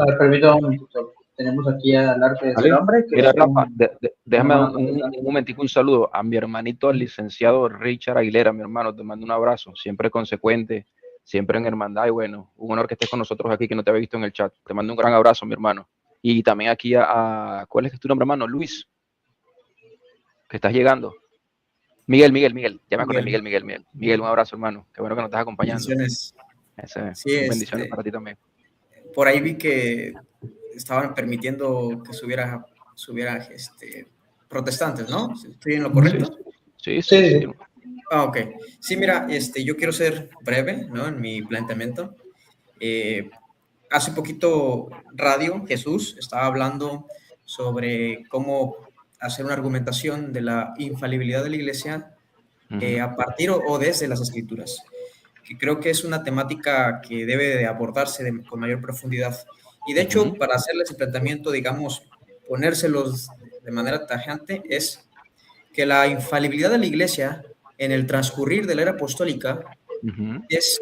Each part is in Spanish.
A ver, permítame un momentito. Tenemos aquí al arte de ser ¿Vale? hombre, que Mira, es Rafa, un déjame hermano un protestante. momentico, un saludo a mi hermanito, al licenciado Richard Aguilera, mi hermano, te mando un abrazo, siempre consecuente, siempre en hermandad, y bueno, un honor que estés con nosotros aquí, que no te había visto en el chat. Te mando un gran abrazo, mi hermano. Y también aquí ¿cuál es tu nombre, hermano? Luis, que estás llegando. Miguel, ya me acordé, Miguel, Miguel, un abrazo, hermano, qué bueno que nos estás acompañando. bendiciones. Sí, Bendiciones para ti también. por ahí vi que estaban permitiendo que subiera protestantes, ¿no? ¿Estoy en lo correcto? Sí. Sí, Ah, ok. Sí, mira, yo quiero ser breve, ¿no? En mi planteamiento. Hace poquito Radio Jesús estaba hablando sobre cómo hacer una argumentación de la infalibilidad de la Iglesia a partir o desde las Escrituras, que creo que es una temática que debe de abordarse con mayor profundidad. Y de hecho, para hacerles el planteamiento, digamos, ponérselos de manera tajante, es que la infalibilidad de la Iglesia en el transcurrir de la era apostólica es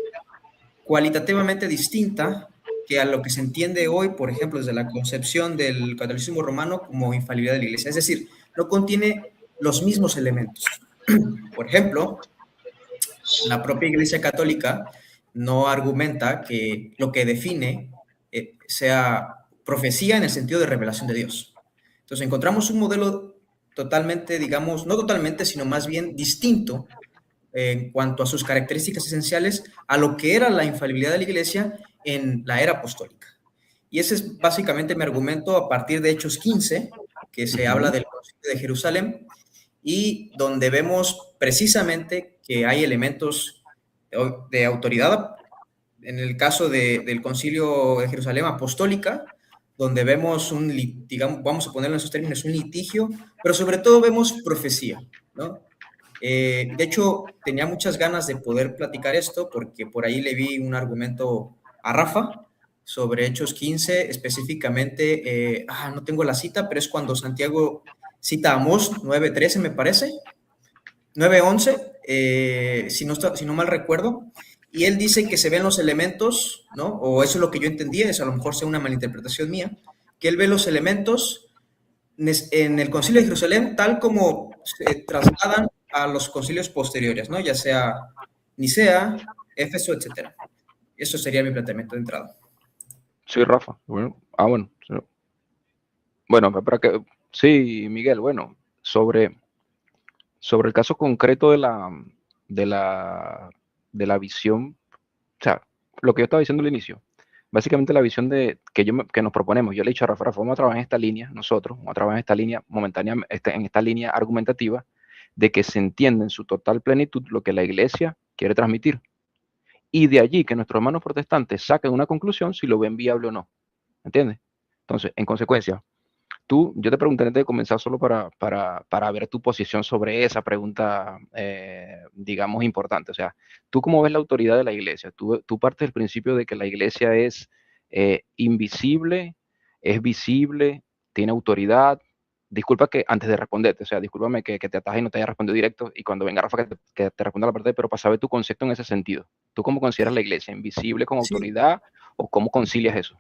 cualitativamente distinta que a lo que se entiende hoy, por ejemplo, desde la concepción del catolicismo romano como infalibilidad de la Iglesia. Es decir, no contiene los mismos elementos. Por ejemplo, la propia Iglesia Católica no argumenta que lo que define sea profecía en el sentido de revelación de Dios. Entonces encontramos un modelo totalmente, digamos, no totalmente, sino más bien distinto en cuanto a sus características esenciales a lo que era la infalibilidad de la Iglesia en la era apostólica. Y ese es básicamente mi argumento a partir de Hechos 15, que se habla del Concilio de Jerusalén, y donde vemos precisamente que hay elementos de autoridad, en el caso del Concilio de Jerusalén apostólica, donde vemos digamos, vamos a ponerlo en esos términos, un litigio, pero sobre todo vemos profecía, ¿no? De hecho, tenía muchas ganas de poder platicar esto porque por ahí le vi un argumento a Rafa sobre Hechos 15, específicamente, no tengo la cita, pero es cuando Santiago cita a Amós 9:13, me parece, 9:11, si no mal recuerdo, y él dice que se ven los elementos, ¿no? O eso es lo que yo entendía, eso a lo mejor sea una malinterpretación mía, que él ve los elementos en el Concilio de Jerusalén tal como se trasladan a los concilios posteriores, ¿no? Ya sea Nicea, Éfeso, etcétera. Eso sería mi planteamiento de entrada. Sí, Rafa. Bueno. Bueno, sí, Miguel, bueno, sobre el caso concreto de la, de la visión, o sea, lo que yo estaba diciendo al inicio, básicamente la visión que nos proponemos, yo le he dicho a Rafa, vamos a trabajar en esta línea, nosotros, vamos a trabajar en esta línea momentánea, en esta línea argumentativa, de que se entienda en su total plenitud lo que la Iglesia quiere transmitir. Y de allí que nuestros hermanos protestantes saquen una conclusión si lo ven viable o no. ¿Entiendes? Entonces, en consecuencia, yo te pregunté antes de comenzar solo para ver tu posición sobre esa pregunta, digamos, importante. O sea, ¿tú cómo ves la autoridad de la iglesia? ¿Tú partes del principio de que la iglesia es invisible, es visible, tiene autoridad? Disculpa que antes de responderte, o sea, discúlpame que te ataje y no te haya respondido directo, y cuando venga Rafa que te responda la parte, pero para saber tu concepto en ese sentido. ¿Tú cómo consideras la iglesia? ¿Invisible con Sí, autoridad o cómo concilias eso?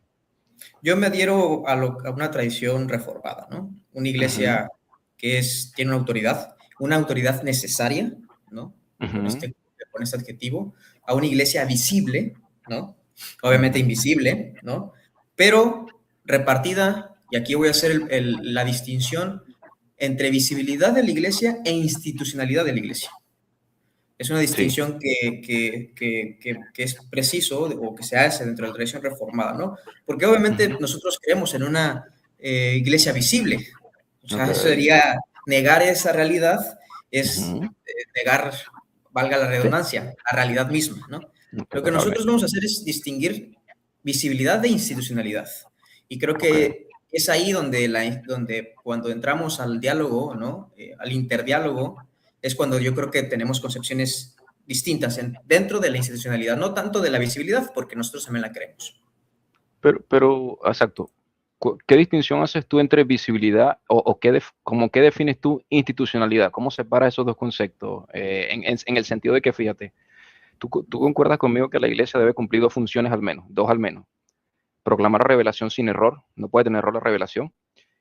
yo me adhiero a una tradición reformada, ¿no? Una iglesia que tiene una autoridad necesaria, ¿no? Con este adjetivo, a una iglesia visible, ¿no? Obviamente invisible, ¿no? Pero repartida, y aquí voy a hacer la distinción entre visibilidad de la iglesia e institucionalidad de la iglesia. Es una Sí. distinción que es preciso o que se hace dentro de la tradición reformada, ¿no? Porque obviamente nosotros creemos en una iglesia visible. O sea, eso Okay. sería negar esa realidad, es Ujú. negar, valga la Sí. redundancia, la realidad misma, ¿no? Lo que Totalmente. nosotros vamos a hacer es distinguir visibilidad de institucionalidad. Y creo Ok. que es ahí donde cuando entramos al diálogo, ¿no? Al interdiálogo, es cuando yo creo que tenemos concepciones distintas dentro de la institucionalidad, no tanto de la visibilidad, porque nosotros también la creemos. Exacto. ¿Qué distinción haces tú entre visibilidad como qué defines tú institucionalidad? ¿Cómo separas esos dos conceptos? En el sentido de que, fíjate, tú concuerdas conmigo que la iglesia debe cumplir dos funciones al menos, dos al menos. proclamar la revelación sin error, no puede tener error la revelación,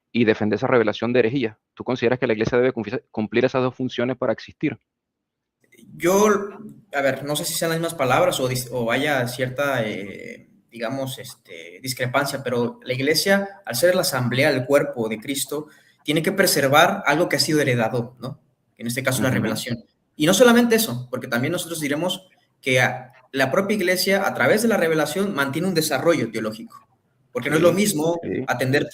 y defender esa revelación de herejía. ¿Tú consideras que la iglesia debe cumplir esas dos funciones para existir? Yo, a ver, no sé si sean las mismas palabras o haya cierta, digamos, discrepancia, pero la iglesia, al ser la asamblea, el cuerpo de Cristo, tiene que preservar algo que ha sido heredado, ¿no? En este caso, la revelación. Y no solamente eso, porque también nosotros diremos que la propia iglesia, a través de la revelación, mantiene un desarrollo teológico. Porque no es lo mismo atender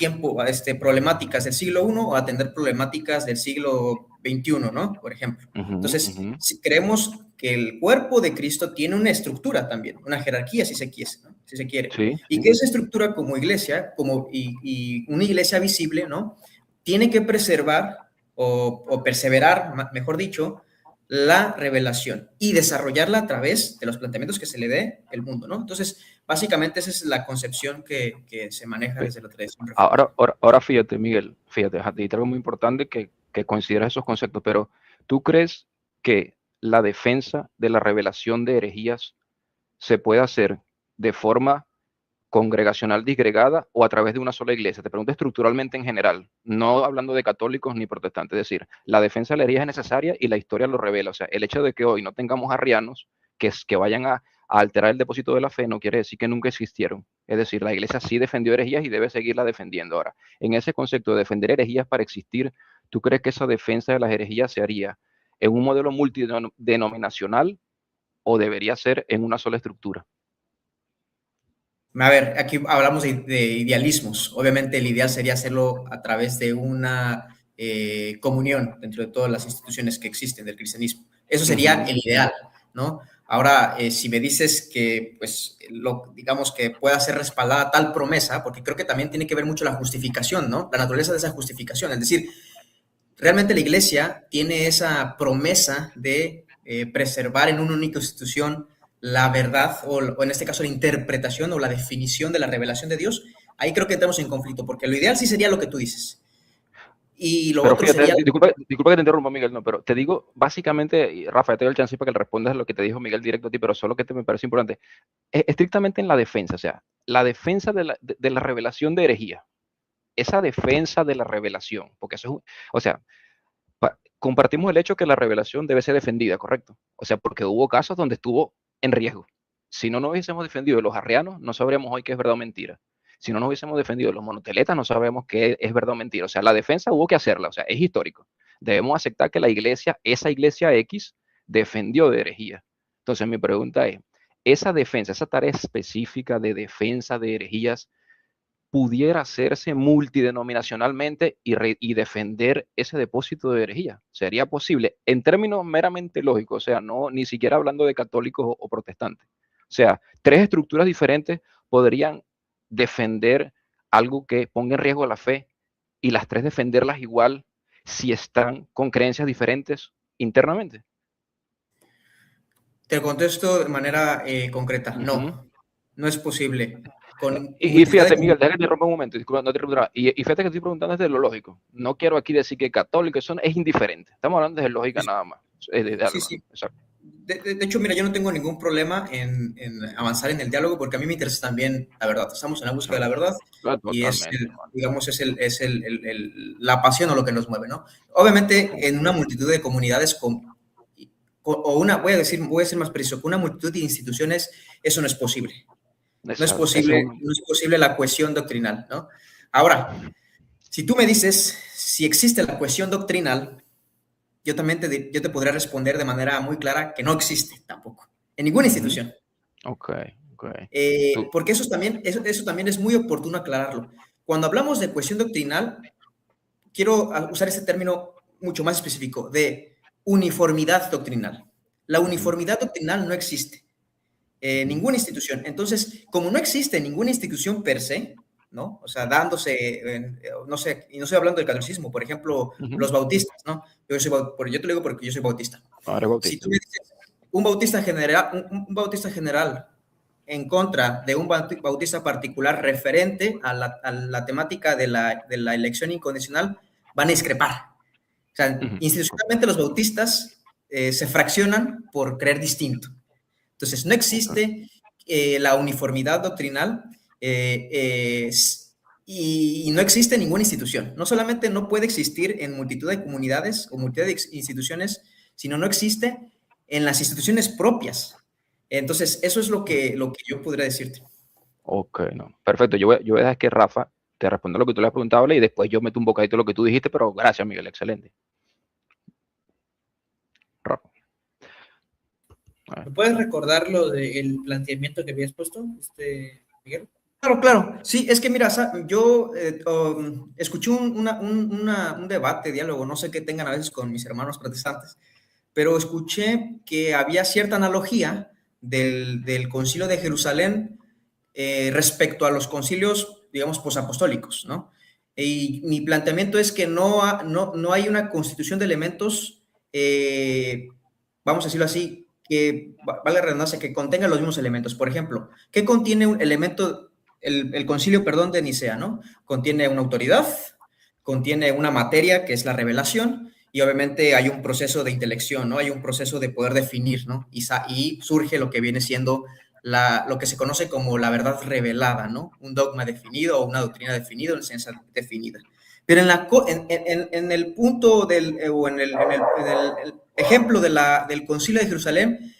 problemáticas del siglo I o atender problemáticas del siglo XXI, ¿no? Por ejemplo. Entonces, si creemos que el cuerpo de Cristo tiene una estructura también, una jerarquía, si se quiere, ¿no? Si se quiere. Sí. Y que esa estructura como iglesia, y una iglesia visible, ¿no? Tiene que preservar o perseverar, mejor dicho, la revelación y desarrollarla a través de los planteamientos que se le dé el mundo, ¿no? Entonces, básicamente esa es la concepción que se maneja desde la tradición reformada. Ahora fíjate, Miguel, fíjate, es algo muy importante que consideras esos conceptos, pero ¿tú crees que la defensa de la revelación de herejías se puede hacer de forma congregacional disgregada o a través de una sola iglesia? Te pregunto estructuralmente en general, no hablando de católicos ni protestantes, es decir, la defensa de la herejía es necesaria y la historia lo revela. O sea, el hecho de que hoy no tengamos arrianos que vayan a alterar el depósito de la fe no quiere decir que nunca existieron. Es decir, la iglesia sí defendió herejías y debe seguirla defendiendo. Ahora, en ese concepto de defender herejías para existir, ¿tú crees que esa defensa de las herejías se haría en un modelo multidenominacional o debería ser en una sola estructura? A ver, aquí hablamos de idealismos. Obviamente el ideal sería hacerlo a través de una comunión dentro de todas las instituciones que existen del cristianismo. Eso sería el ideal, ¿no? Ahora, si me dices que, pues, digamos que pueda ser respaldada tal promesa, porque creo que también tiene que ver mucho la justificación, ¿no? La naturaleza de esa justificación. Es decir, realmente la iglesia tiene esa promesa de preservar en una única institución la verdad, o en este caso la interpretación o la definición de la revelación de Dios. Ahí creo que entramos en conflicto, porque lo ideal sí sería lo que tú dices. Y lo pero otro fíjate, sería... disculpa que te interrumpa, Miguel, no, pero te digo, básicamente, y Rafa, te doy el chance para que le respondas lo que te dijo Miguel directo a ti, pero solo que me parece importante, estrictamente en la defensa, o sea, la defensa de la revelación de herejía, esa defensa de la revelación, porque eso es, o sea, compartimos el hecho que la revelación debe ser defendida, ¿correcto? O sea, porque hubo casos donde estuvo en riesgo. Si no nos hubiésemos defendido de los arrianos, no sabríamos hoy qué es verdad o mentira. Si no nos hubiésemos defendido de los monoteletas, no sabemos qué es verdad o mentira. O sea, la defensa hubo que hacerla, o sea, es histórico. Debemos aceptar que la iglesia, esa iglesia X, defendió de herejía. Entonces, mi pregunta es, esa defensa, esa tarea específica de defensa de herejías, pudiera hacerse multidenominacionalmente y defender ese depósito de herejía. ¿Sería posible? En términos meramente lógicos, o sea, no ni siquiera hablando de católicos o protestantes. O sea, tres estructuras diferentes podrían defender algo que ponga en riesgo la fe y las tres defenderlas igual si están con creencias diferentes internamente. Te contesto de manera concreta. No, no es posible. Y fíjate, Miguel, déjame que te rompa un momento, disculpa, no te interrumpa. Y fíjate que estoy preguntando desde lo lógico. No quiero aquí decir que católico, eso es indiferente. Estamos hablando desde lógica nada más. Sí. De hecho, mira, yo no tengo ningún problema en avanzar en el diálogo porque a mí me interesa también la verdad. Estamos en la búsqueda de la verdad y es, digamos, la pasión o lo que nos mueve, ¿no? Obviamente, en una multitud de comunidades voy a ser más preciso, con una multitud de instituciones, eso no es posible. No es posible la cohesión doctrinal, ¿no? Ahora, si tú me dices si existe la cohesión doctrinal, yo te podría responder de manera muy clara que no existe tampoco, en ninguna institución. Porque eso también es muy oportuno aclararlo. Cuando hablamos de cohesión doctrinal, quiero usar este término mucho más específico, de uniformidad doctrinal. La uniformidad doctrinal no existe. Ninguna institución. Entonces, como no existe ninguna institución per se, ¿no? O sea, no sé, y no estoy hablando del catolicismo, por ejemplo, los bautistas, ¿no? Yo te lo digo porque yo soy bautista. Si tú me dices un bautista general en contra de un bautista particular referente a la temática de la elección incondicional, van a discrepar. O sea, institucionalmente los bautistas se fraccionan por creer distinto. Entonces, no existe la uniformidad doctrinal y no existe ninguna institución. No solamente no puede existir en multitud de comunidades o multitud de instituciones, sino no existe en las instituciones propias. Entonces, eso es lo que yo podría decirte. Ok, no. Perfecto. Yo voy a dejar que Rafa te responda lo que tú le has preguntado y después yo meto un bocadito lo que tú dijiste, pero gracias, Miguel. Excelente. Rafa. ¿Me puedes recordar lo del planteamiento que habías puesto, Miguel? Claro, claro. Sí, es que mira, yo escuché un debate, diálogo, no sé qué tengan a veces con mis hermanos protestantes, pero escuché que había cierta analogía del Concilio de Jerusalén respecto a los concilios, digamos, posapostólicos, ¿no? Y mi planteamiento es que no hay una constitución de elementos, vamos a decirlo así, que, vale la redundancia, que contenga los mismos elementos. Por ejemplo, ¿qué contiene un elemento, el concilio, perdón, de Nicea, ¿no? Contiene una autoridad, contiene una materia, que es la revelación, y obviamente hay un proceso de intelección, ¿no? Hay un proceso de poder definir, ¿no? Y surge lo que viene siendo lo que se conoce como la verdad revelada, ¿no? Un dogma definido o una doctrina definida, una enseñanza definida. Pero en el punto o en el ejemplo del Concilio de Jerusalén,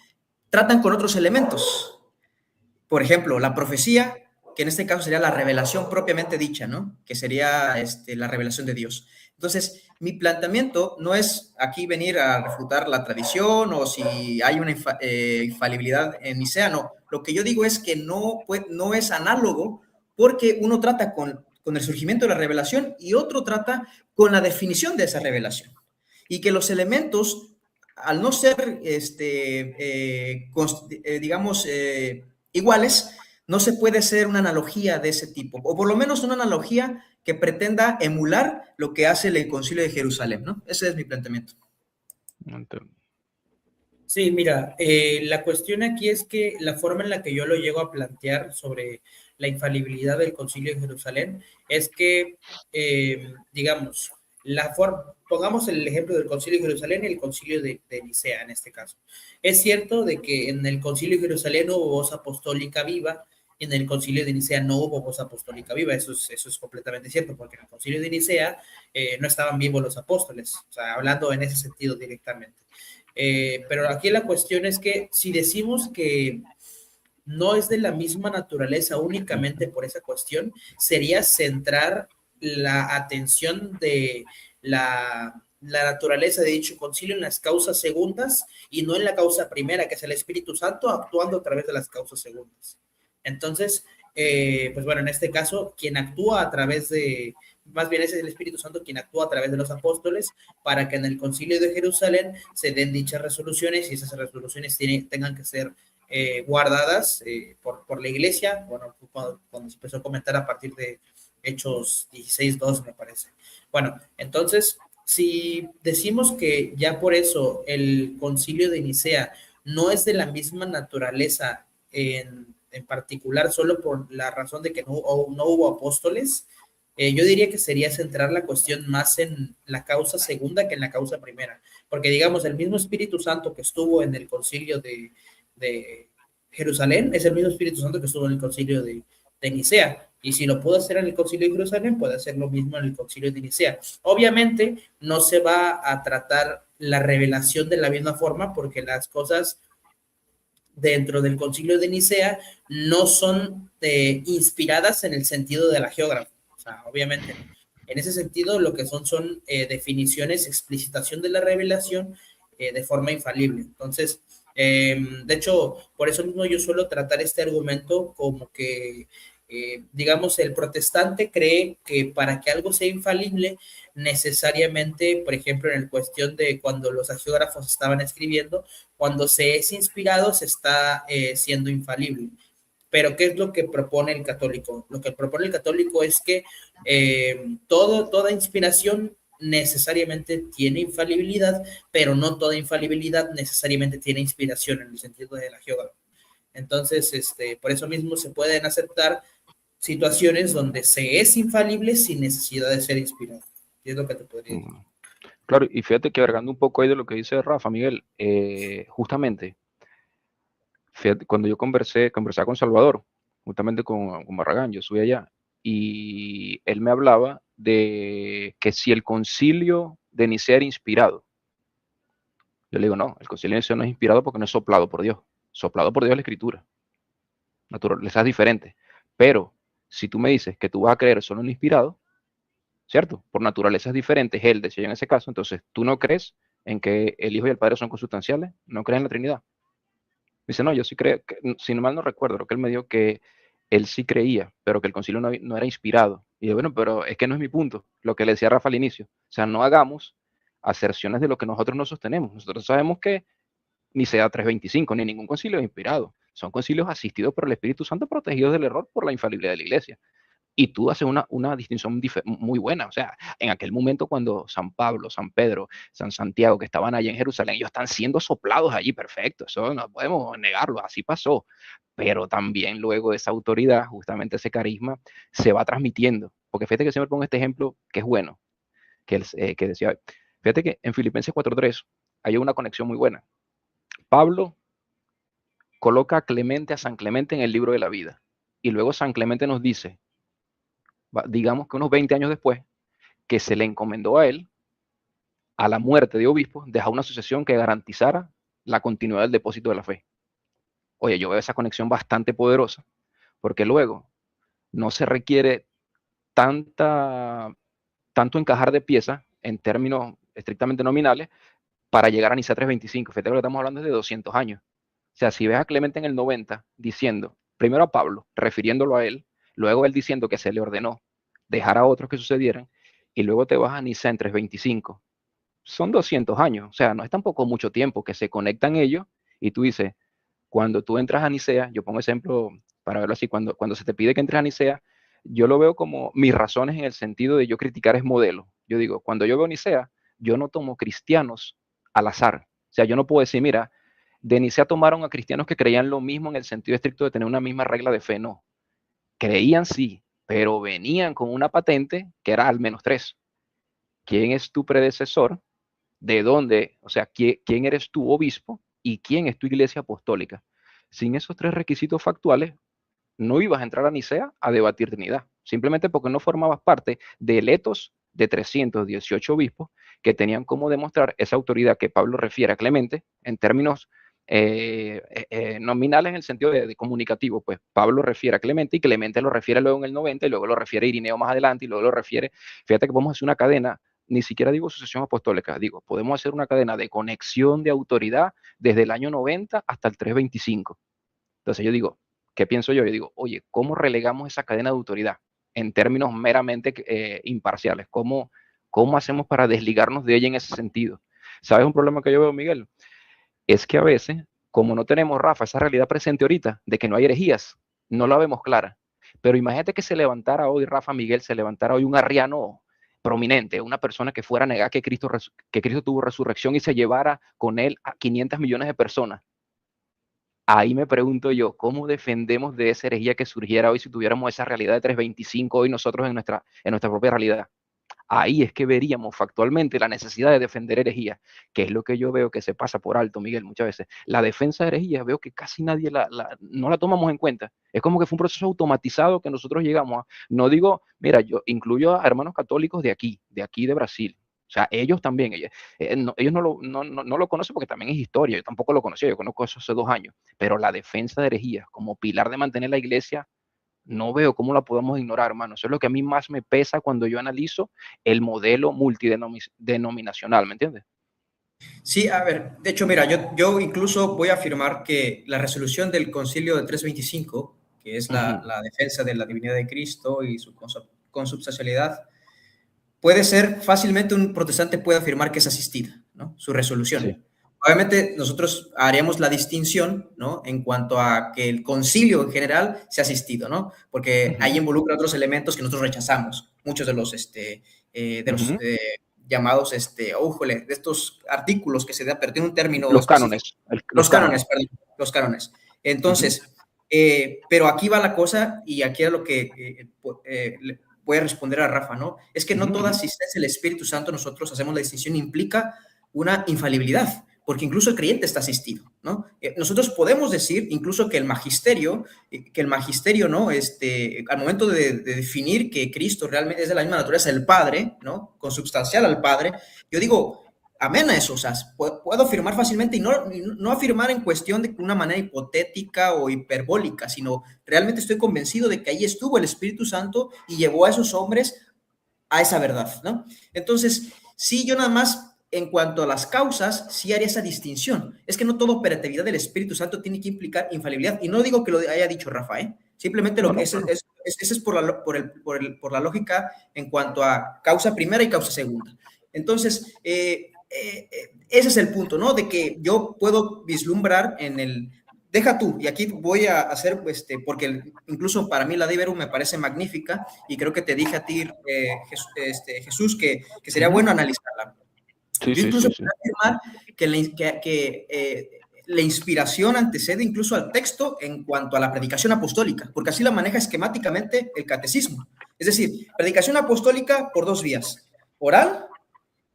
tratan con otros elementos. Por ejemplo, la profecía, que en este caso sería la revelación propiamente dicha, ¿no? Que sería la revelación de Dios. Entonces, mi planteamiento no es aquí venir a refutar la tradición o si hay una infalibilidad en Nicea, no. Lo que yo digo es que no es análogo porque uno trata con el surgimiento de la revelación y otro trata con la definición de esa revelación. Y que los elementos, al no ser, digamos, iguales, no se puede hacer una analogía de ese tipo, o por lo menos una analogía que pretenda emular lo que hace el Concilio de Jerusalén, ¿no? Ese es mi planteamiento. Sí, mira, la cuestión aquí es que la forma en la que yo lo llego a plantear sobre la infalibilidad del Concilio de Jerusalén es que, digamos, pongamos el ejemplo del Concilio de Jerusalén y el Concilio de Nicea en este caso. Es cierto de que en el Concilio de Jerusalén hubo voz apostólica viva y en el Concilio de Nicea no hubo voz apostólica viva, eso es completamente cierto, porque en el Concilio de Nicea no estaban vivos los apóstoles, o sea, hablando en ese sentido directamente. Pero aquí la cuestión es que si decimos que no es de la misma naturaleza únicamente por esa cuestión, sería centrar la atención de la naturaleza de dicho concilio en las causas segundas y no en la causa primera, que es el Espíritu Santo actuando a través de las causas segundas. Entonces, pues bueno, en este caso, quien actúa a través de, más bien ese es el Espíritu Santo quien actúa a través de los apóstoles para que en el Concilio de Jerusalén se den dichas resoluciones y esas resoluciones tengan que ser guardadas por la iglesia, bueno, cuando se empezó a comentar a partir de Hechos 16:2, me parece. Bueno, entonces, si decimos que ya por eso el Concilio de Nicea no es de la misma naturaleza en particular, solo por la razón de que no hubo apóstoles, yo diría que sería centrar la cuestión más en la causa segunda que en la causa primera, porque digamos, el mismo Espíritu Santo que estuvo en el Concilio de Jerusalén es el mismo Espíritu Santo que estuvo en el Concilio de Nicea, y si lo pudo hacer en el Concilio de Jerusalén, puede hacer lo mismo en el Concilio de Nicea. Obviamente, no se va a tratar la revelación de la misma forma, porque las cosas dentro del Concilio de Nicea no son inspiradas en el sentido de la geógrafa. O sea, obviamente no. En ese sentido, lo que son definiciones, explicitación de la revelación de forma infalible. Entonces, de hecho, por eso mismo yo suelo tratar este argumento como que, digamos, el protestante cree que para que algo sea infalible, necesariamente, por ejemplo, en el cuestión de cuando los hagiógrafos estaban escribiendo, cuando se es inspirado, se está siendo infalible. Pero, ¿qué es lo que propone el católico? Lo que propone el católico es que toda inspiración necesariamente tiene infalibilidad, pero no toda infalibilidad necesariamente tiene inspiración en el sentido de la geógrafa. Entonces, por eso mismo se pueden aceptar situaciones donde se es infalible sin necesidad de ser inspirado. Y es lo que te podría decir. Claro, y fíjate que agregando un poco ahí de lo que dice Rafa, Miguel, justamente, fíjate, cuando yo conversaba con Salvador, justamente con Barragán, yo subí allá, y él me hablaba de que si el concilio de Nicea era inspirado. Yo le digo, no, el concilio de Nicea no es inspirado porque no es soplado por Dios. Soplado por Dios es la escritura. Naturaleza diferente. Pero si tú me dices que tú vas a creer solo en lo inspirado, ¿cierto? Por naturalezas diferentes, él decía en ese caso, entonces tú no crees en que el Hijo y el Padre son consustanciales, no crees en la Trinidad. Dice, no, yo sí creo, si no mal no recuerdo, lo que él me dijo que él sí creía, pero que el concilio no era inspirado. Y yo, bueno, pero es que no es mi punto, lo que le decía Rafa al inicio. O sea, no hagamos aserciones de lo que nosotros no sostenemos. Nosotros sabemos que ni sea 325, ni ningún concilio es inspirado. Son concilios asistidos por el Espíritu Santo, protegidos del error por la infalibilidad de la Iglesia. Y tú haces una distinción muy buena. O sea, en aquel momento cuando San Pablo, San Pedro, San Santiago, que estaban allí en Jerusalén, ellos están siendo soplados allí, perfecto, eso no podemos negarlo, así pasó. Pero también luego esa autoridad, justamente ese carisma, se va transmitiendo. Porque fíjate que siempre pongo este ejemplo que es bueno, que decía, fíjate que en Filipenses 4:3 hay una conexión muy buena. Pablo coloca a Clemente, a San Clemente en el libro de la vida. Y luego San Clemente nos dice, digamos que unos 20 años después, que se le encomendó a él, a la muerte de obispo, dejar una sucesión que garantizara la continuidad del depósito de la fe. Oye, yo veo esa conexión bastante poderosa, porque luego no se requiere tanto encajar de piezas en términos estrictamente nominales para llegar a Nicea 325. Fíjate que estamos hablando de 200 años. O sea, si ves a Clemente en el 90 diciendo, primero a Pablo, refiriéndolo a él, luego él diciendo que se le ordenó dejar a otros que sucedieran, y luego te vas a Nicea en 325. Son 200 años, o sea, no es tampoco mucho tiempo que se conectan ellos, y tú dices, cuando tú entras a Nicea, yo pongo ejemplo para verlo así, cuando se te pide que entres a Nicea, yo lo veo como mis razones en el sentido de yo criticar es modelo. Yo digo, cuando yo veo Nicea, yo no tomo cristianos al azar. O sea, yo no puedo decir, mira, de Nicea tomaron a cristianos que creían lo mismo en el sentido estricto de tener una misma regla de fe. No, creían sí, pero venían con una patente que era al menos 3. ¿Quién es tu predecesor? ¿De dónde? O sea, ¿quién eres tu obispo? ¿Y quién es tu iglesia apostólica? Sin esos 3 requisitos factuales, no ibas a entrar a Nicea a debatir Trinidad, simplemente porque no formabas parte del etos de 318 obispos que tenían como demostrar esa autoridad que Pablo refiere a Clemente en términos nominales en el sentido de comunicativo. Pues Pablo refiere a Clemente y Clemente lo refiere luego en el 90 y luego lo refiere a Irineo más adelante y luego lo refiere. Fíjate que podemos hacer una cadena, ni siquiera digo sucesión apostólica, digo, podemos hacer una cadena de conexión de autoridad desde el año 90 hasta el 325. Entonces yo digo, ¿qué pienso yo? Yo digo, oye, ¿cómo relegamos esa cadena de autoridad en términos meramente imparciales? ¿Cómo hacemos para desligarnos de ella en ese sentido? ¿Sabes un problema que yo veo, Miguel? Es que a veces, como no tenemos, Rafa, esa realidad presente ahorita de que no hay herejías, no la vemos clara. Pero imagínate que se levantara hoy, Rafa Miguel, se levantara hoy un arriano prominente, una persona que fuera a negar que Cristo tuvo resurrección y se llevara con él a 500 millones de personas. Ahí me pregunto yo, ¿cómo defendemos de esa herejía que surgiera hoy si tuviéramos esa realidad de 325 hoy nosotros en nuestra propia realidad? Ahí es que veríamos factualmente la necesidad de defender herejías, que es lo que yo veo que se pasa por alto, Miguel, muchas veces. La defensa de herejías veo que casi nadie no la tomamos en cuenta. Es como que fue un proceso automatizado que nosotros llegamos a. No digo, mira, yo incluyo a hermanos católicos de aquí de Brasil. O sea, ellos también, ellos no lo conocen porque también es historia, yo tampoco lo conocía, yo conozco eso hace 2 años, pero la defensa de herejías como pilar de mantener la iglesia, no veo cómo la podemos ignorar, hermano. Eso es lo que a mí más me pesa cuando yo analizo el modelo multidenominacional, ¿me entiendes? Sí, a ver, de hecho, mira, yo incluso voy a afirmar que la resolución del Concilio de 325, que es la defensa de la divinidad de Cristo y su consubstancialidad, puede ser fácilmente un protestante puede afirmar que es asistida, ¿no? Su resolución. Sí. Obviamente nosotros haríamos la distinción, ¿no? En cuanto a que el concilio en general sea asistido, ¿no? Porque ahí involucra otros elementos que nosotros rechazamos. Muchos de los, llamados, de estos artículos que se da, pero tiene un término los cánones. Los cánones. Entonces, pero aquí va la cosa y aquí es lo que voy a responder a Rafa, ¿no? Es que no toda asistencia del Espíritu Santo nosotros hacemos la distinción implica una infalibilidad. porque incluso el creyente está asistido, ¿no? Nosotros podemos decir incluso que el magisterio, ¿no? Al momento de definir que Cristo realmente es de la misma naturaleza del Padre, ¿no? Consubstancial al Padre, yo digo, amén a eso, o sea, puedo afirmar fácilmente y no afirmar en cuestión de una manera hipotética o hiperbólica, sino realmente estoy convencido de que ahí estuvo el Espíritu Santo y llevó a esos hombres a esa verdad, ¿no? Entonces, sí, yo nada más, en cuanto a las causas, sí haría esa distinción. Es que no toda operatividad del Espíritu Santo tiene que implicar infalibilidad. Y no digo que lo haya dicho Rafa, ¿eh? Simplemente ese es por la lógica en cuanto a causa primera y causa segunda. Entonces, ese es el punto, ¿no? De que yo puedo vislumbrar en el... Deja tú, y aquí voy a hacer, porque incluso para mí la de Ibero me parece magnífica, y creo que te dije a ti, Jesús, que sería bueno analizarla. Sí, Yo incluso sí. puedo afirmar que la inspiración antecede incluso al texto en cuanto a la predicación apostólica, porque así la maneja esquemáticamente el catecismo. Es decir, predicación apostólica por dos vías, oral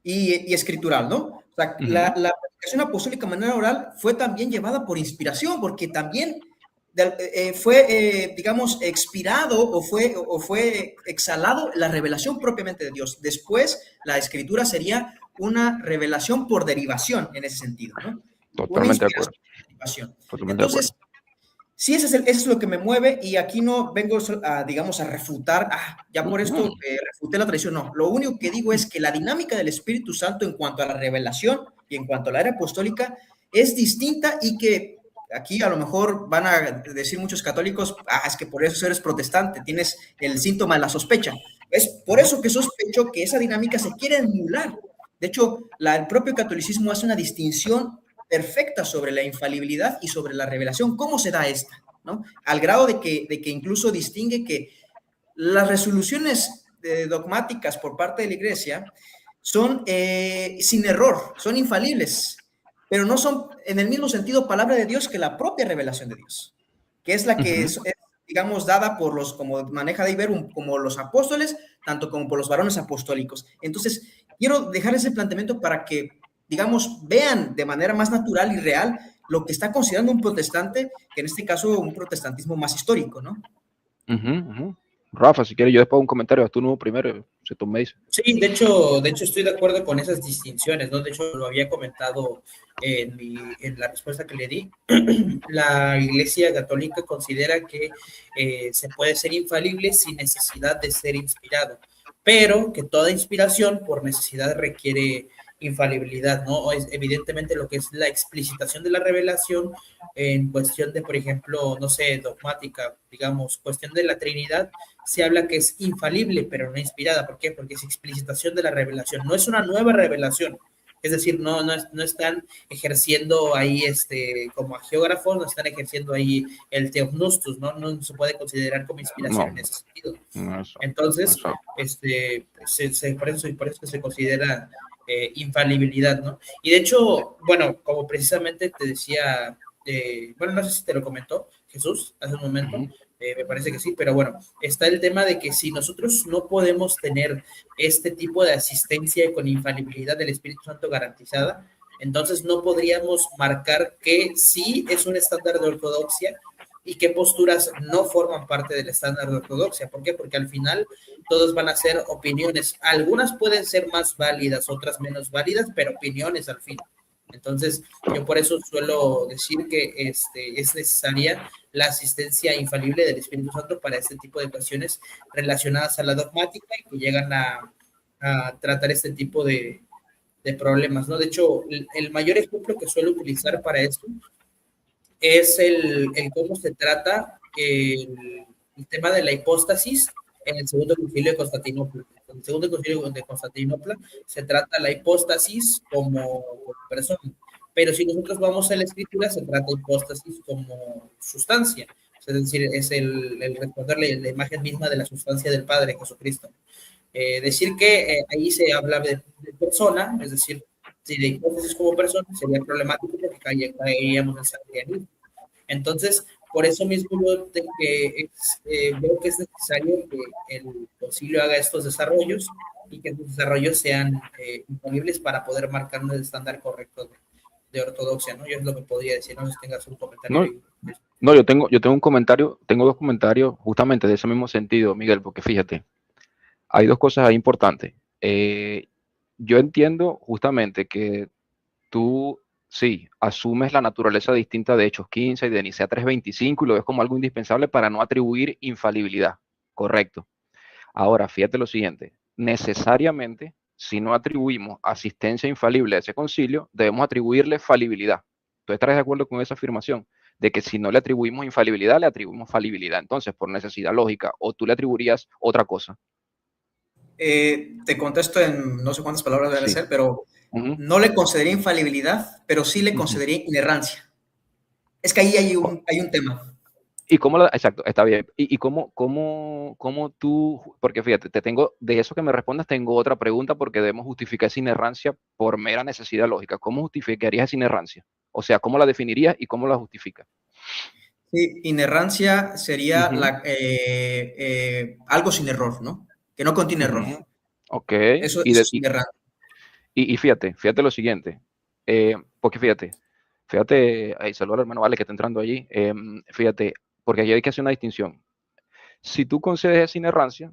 y escritural, ¿no? O sea, la predicación apostólica de manera oral fue también llevada por inspiración, porque también fue, digamos, expirado o fue exhalado la revelación propiamente de Dios. Después, la escritura sería una revelación por derivación en ese sentido, ¿no? Totalmente de acuerdo. Entonces, sí, eso es lo que me mueve, y aquí no vengo digamos, a refutar, ya por esto refuté la tradición, no. Lo único que digo es que la dinámica del Espíritu Santo en cuanto a la revelación y en cuanto a la era apostólica es distinta, y que aquí a lo mejor van a decir muchos católicos, es que por eso eres protestante, tienes el síntoma de la sospecha. Es por eso que sospecho que esa dinámica se quiere emular. De hecho, el propio catolicismo hace una distinción perfecta sobre la infalibilidad y sobre la revelación. ¿Cómo se da esta? ¿No? Al grado de que incluso distingue que las resoluciones dogmáticas por parte de la Iglesia son sin error, son infalibles, pero no son en el mismo sentido palabra de Dios que la propia revelación de Dios, que es la que es, digamos, dada por los, como maneja de Iber, como los apóstoles, tanto como por los varones apostólicos. Entonces, quiero dejar ese planteamiento para que, digamos, vean de manera más natural y real lo que está considerando un protestante, que en este caso un protestantismo más histórico, ¿no? Rafa, si quieres, yo después un comentario, tú no primero, si tú me dices. Sí, de hecho estoy de acuerdo con esas distinciones, ¿no? De hecho, lo había comentado en la respuesta que le di. La Iglesia Católica considera que se puede ser infalible sin necesidad de ser inspirado, pero que toda inspiración por necesidad requiere infalibilidad, ¿no? Evidentemente lo que es la explicitación de la revelación en cuestión de, por ejemplo, no sé, dogmática, digamos, cuestión de la Trinidad, se habla que es infalible, pero no inspirada. ¿Por qué? Porque es explicitación de la revelación, no es una nueva revelación. Es decir, no están ejerciendo ahí como agiógrafos, no están ejerciendo ahí el theopneustos, no se puede considerar como inspiración en ese sentido. Entonces, por eso se considera infalibilidad, ¿no? Y de hecho, bueno, como precisamente te decía, bueno, no sé si te lo comentó Jesús hace un momento, me parece que sí, pero bueno, está el tema de que si nosotros no podemos tener este tipo de asistencia con infalibilidad del Espíritu Santo garantizada, entonces no podríamos marcar que sí es un estándar de ortodoxia y qué posturas no forman parte del estándar de ortodoxia. ¿Por qué? Porque al final todos van a ser opiniones. Algunas pueden ser más válidas, otras menos válidas, pero opiniones al fin. Entonces, yo por eso suelo decir que es necesaria la asistencia infalible del Espíritu Santo para este tipo de cuestiones relacionadas a la dogmática y que llegan a tratar este tipo de problemas, ¿no? De hecho, el mayor ejemplo que suelo utilizar para esto es el cómo se trata el tema de la hipóstasis en el Segundo Concilio de Constantinopla. En el Segundo Concilio de Constantinopla se trata la hipóstasis como persona, pero si nosotros vamos a la Escritura, se trata hipóstasis como sustancia, es decir, es el responderle la imagen misma de la sustancia del Padre, Jesucristo. Decir que ahí se habla de persona, es decir, si de hipótesis como persona sería problemático porque caeríamos en santianismo. Entonces, por eso mismo yo veo que es necesario que el concilio haga estos desarrollos y que estos desarrollos sean disponibles para poder marcar un estándar correcto de ortodoxia, ¿no? Yo es lo que podría decir, no sé si tengas un comentario. No, yo tengo un comentario, tengo 2 comentarios justamente de ese mismo sentido, Miguel, porque fíjate, hay 2 cosas ahí importantes. Yo entiendo justamente que tú, sí, asumes la naturaleza distinta de Hechos 15 y de Nicea 3:25 y lo ves como algo indispensable para no atribuir infalibilidad, correcto. Ahora, fíjate lo siguiente, necesariamente, si no atribuimos asistencia infalible a ese concilio, debemos atribuirle falibilidad. ¿Tú estarás de acuerdo con esa afirmación? De que si no le atribuimos infalibilidad, le atribuimos falibilidad. Entonces, por necesidad lógica, o tú le atribuirías otra cosa. Te contesto en no sé cuántas palabras deben ser, pero no le concedería infalibilidad, pero sí le concedería inerrancia. Es que ahí hay un tema. ¿Y cómo exacto, está bien. ¿Y cómo tú, porque fíjate, de eso que me respondas, tengo otra pregunta porque debemos justificar esa inerrancia por mera necesidad lógica. ¿Cómo justificarías esa inerrancia? O sea, ¿cómo la definirías y cómo la justificas? Sí, inerrancia sería algo sin error, ¿no? Que no contiene error. Ok. Eso es inerrancia. Y fíjate lo siguiente, porque fíjate, ahí saludo al hermano Vale que está entrando allí, fíjate, porque aquí hay que hacer una distinción. Si tú concedes esa inerrancia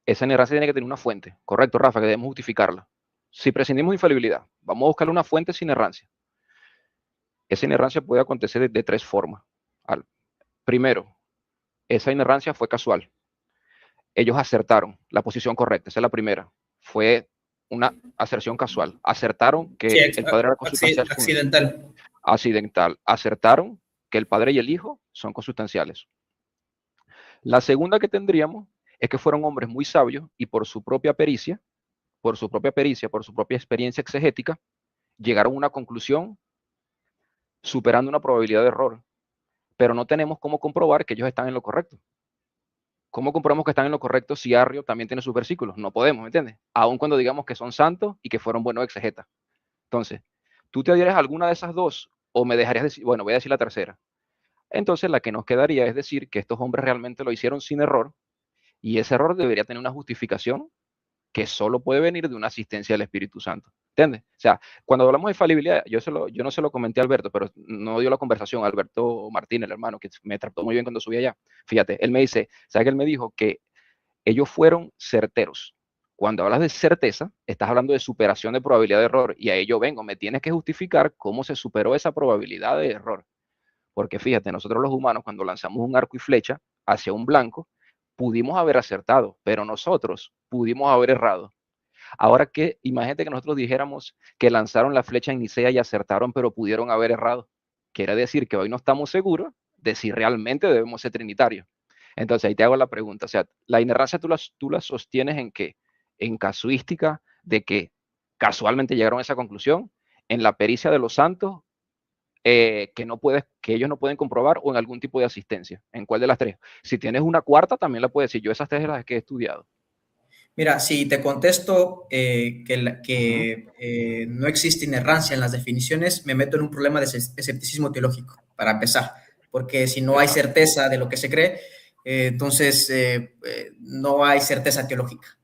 tiene que tener una fuente, correcto, Rafa, que debemos justificarla. Si prescindimos de infalibilidad, vamos a buscarle una fuente sin inerrancia. Esa inerrancia puede acontecer de 3 formas. Primero, esa inerrancia fue casual. Ellos acertaron la posición correcta, esa es la primera. Fue una aserción casual. Acertaron que el padre era consustancial. Accidental. Acertaron que el padre y el hijo son consustanciales. La segunda que tendríamos es que fueron hombres muy sabios y por su propia pericia, por su propia experiencia exegética, llegaron a una conclusión superando una probabilidad de error. Pero no tenemos cómo comprobar que ellos están en lo correcto. ¿Cómo comprobamos que están en lo correcto si Arrio también tiene sus versículos? No podemos, ¿me entiendes? Aun cuando digamos que son santos y que fueron buenos exegetas. Entonces, ¿tú te adhieres a alguna de esas dos o me dejarías decir, bueno, voy a decir la tercera? Entonces, la que nos quedaría es decir que estos hombres realmente lo hicieron sin error y ese error debería tener una justificación que solo puede venir de una asistencia del Espíritu Santo. ¿Entiendes? O sea, cuando hablamos de infalibilidad, yo no se lo comenté a Alberto, pero no dio la conversación, Alberto Martínez, el hermano, que me trató muy bien cuando subí allá. Fíjate, él me dice, ¿sabes que él me dijo? Que ellos fueron certeros. Cuando hablas de certeza, estás hablando de superación de probabilidad de error, y a ello vengo, me tienes que justificar cómo se superó esa probabilidad de error. Porque fíjate, nosotros los humanos, cuando lanzamos un arco y flecha hacia un blanco, pudimos haber acertado, pero nosotros pudimos haber errado. Ahora que, imagínate que nosotros dijéramos que lanzaron la flecha en Nicea y acertaron, pero pudieron haber errado. Quiere decir que hoy no estamos seguros de si realmente debemos ser trinitarios. Entonces ahí te hago la pregunta, o sea, la inerrancia tú la sostienes en qué? En casuística de que casualmente llegaron a esa conclusión, en la pericia de los santos, que ellos no pueden comprobar, o en algún tipo de asistencia. ¿En cuál de las 3? Si tienes una cuarta, también la puedes decir. Yo esas 3 las que he estudiado. Mira, si te contesto que no existe inerrancia en las definiciones, me meto en un problema de escepticismo teológico, para empezar, porque si no hay certeza de lo que se cree, entonces no hay certeza teológica.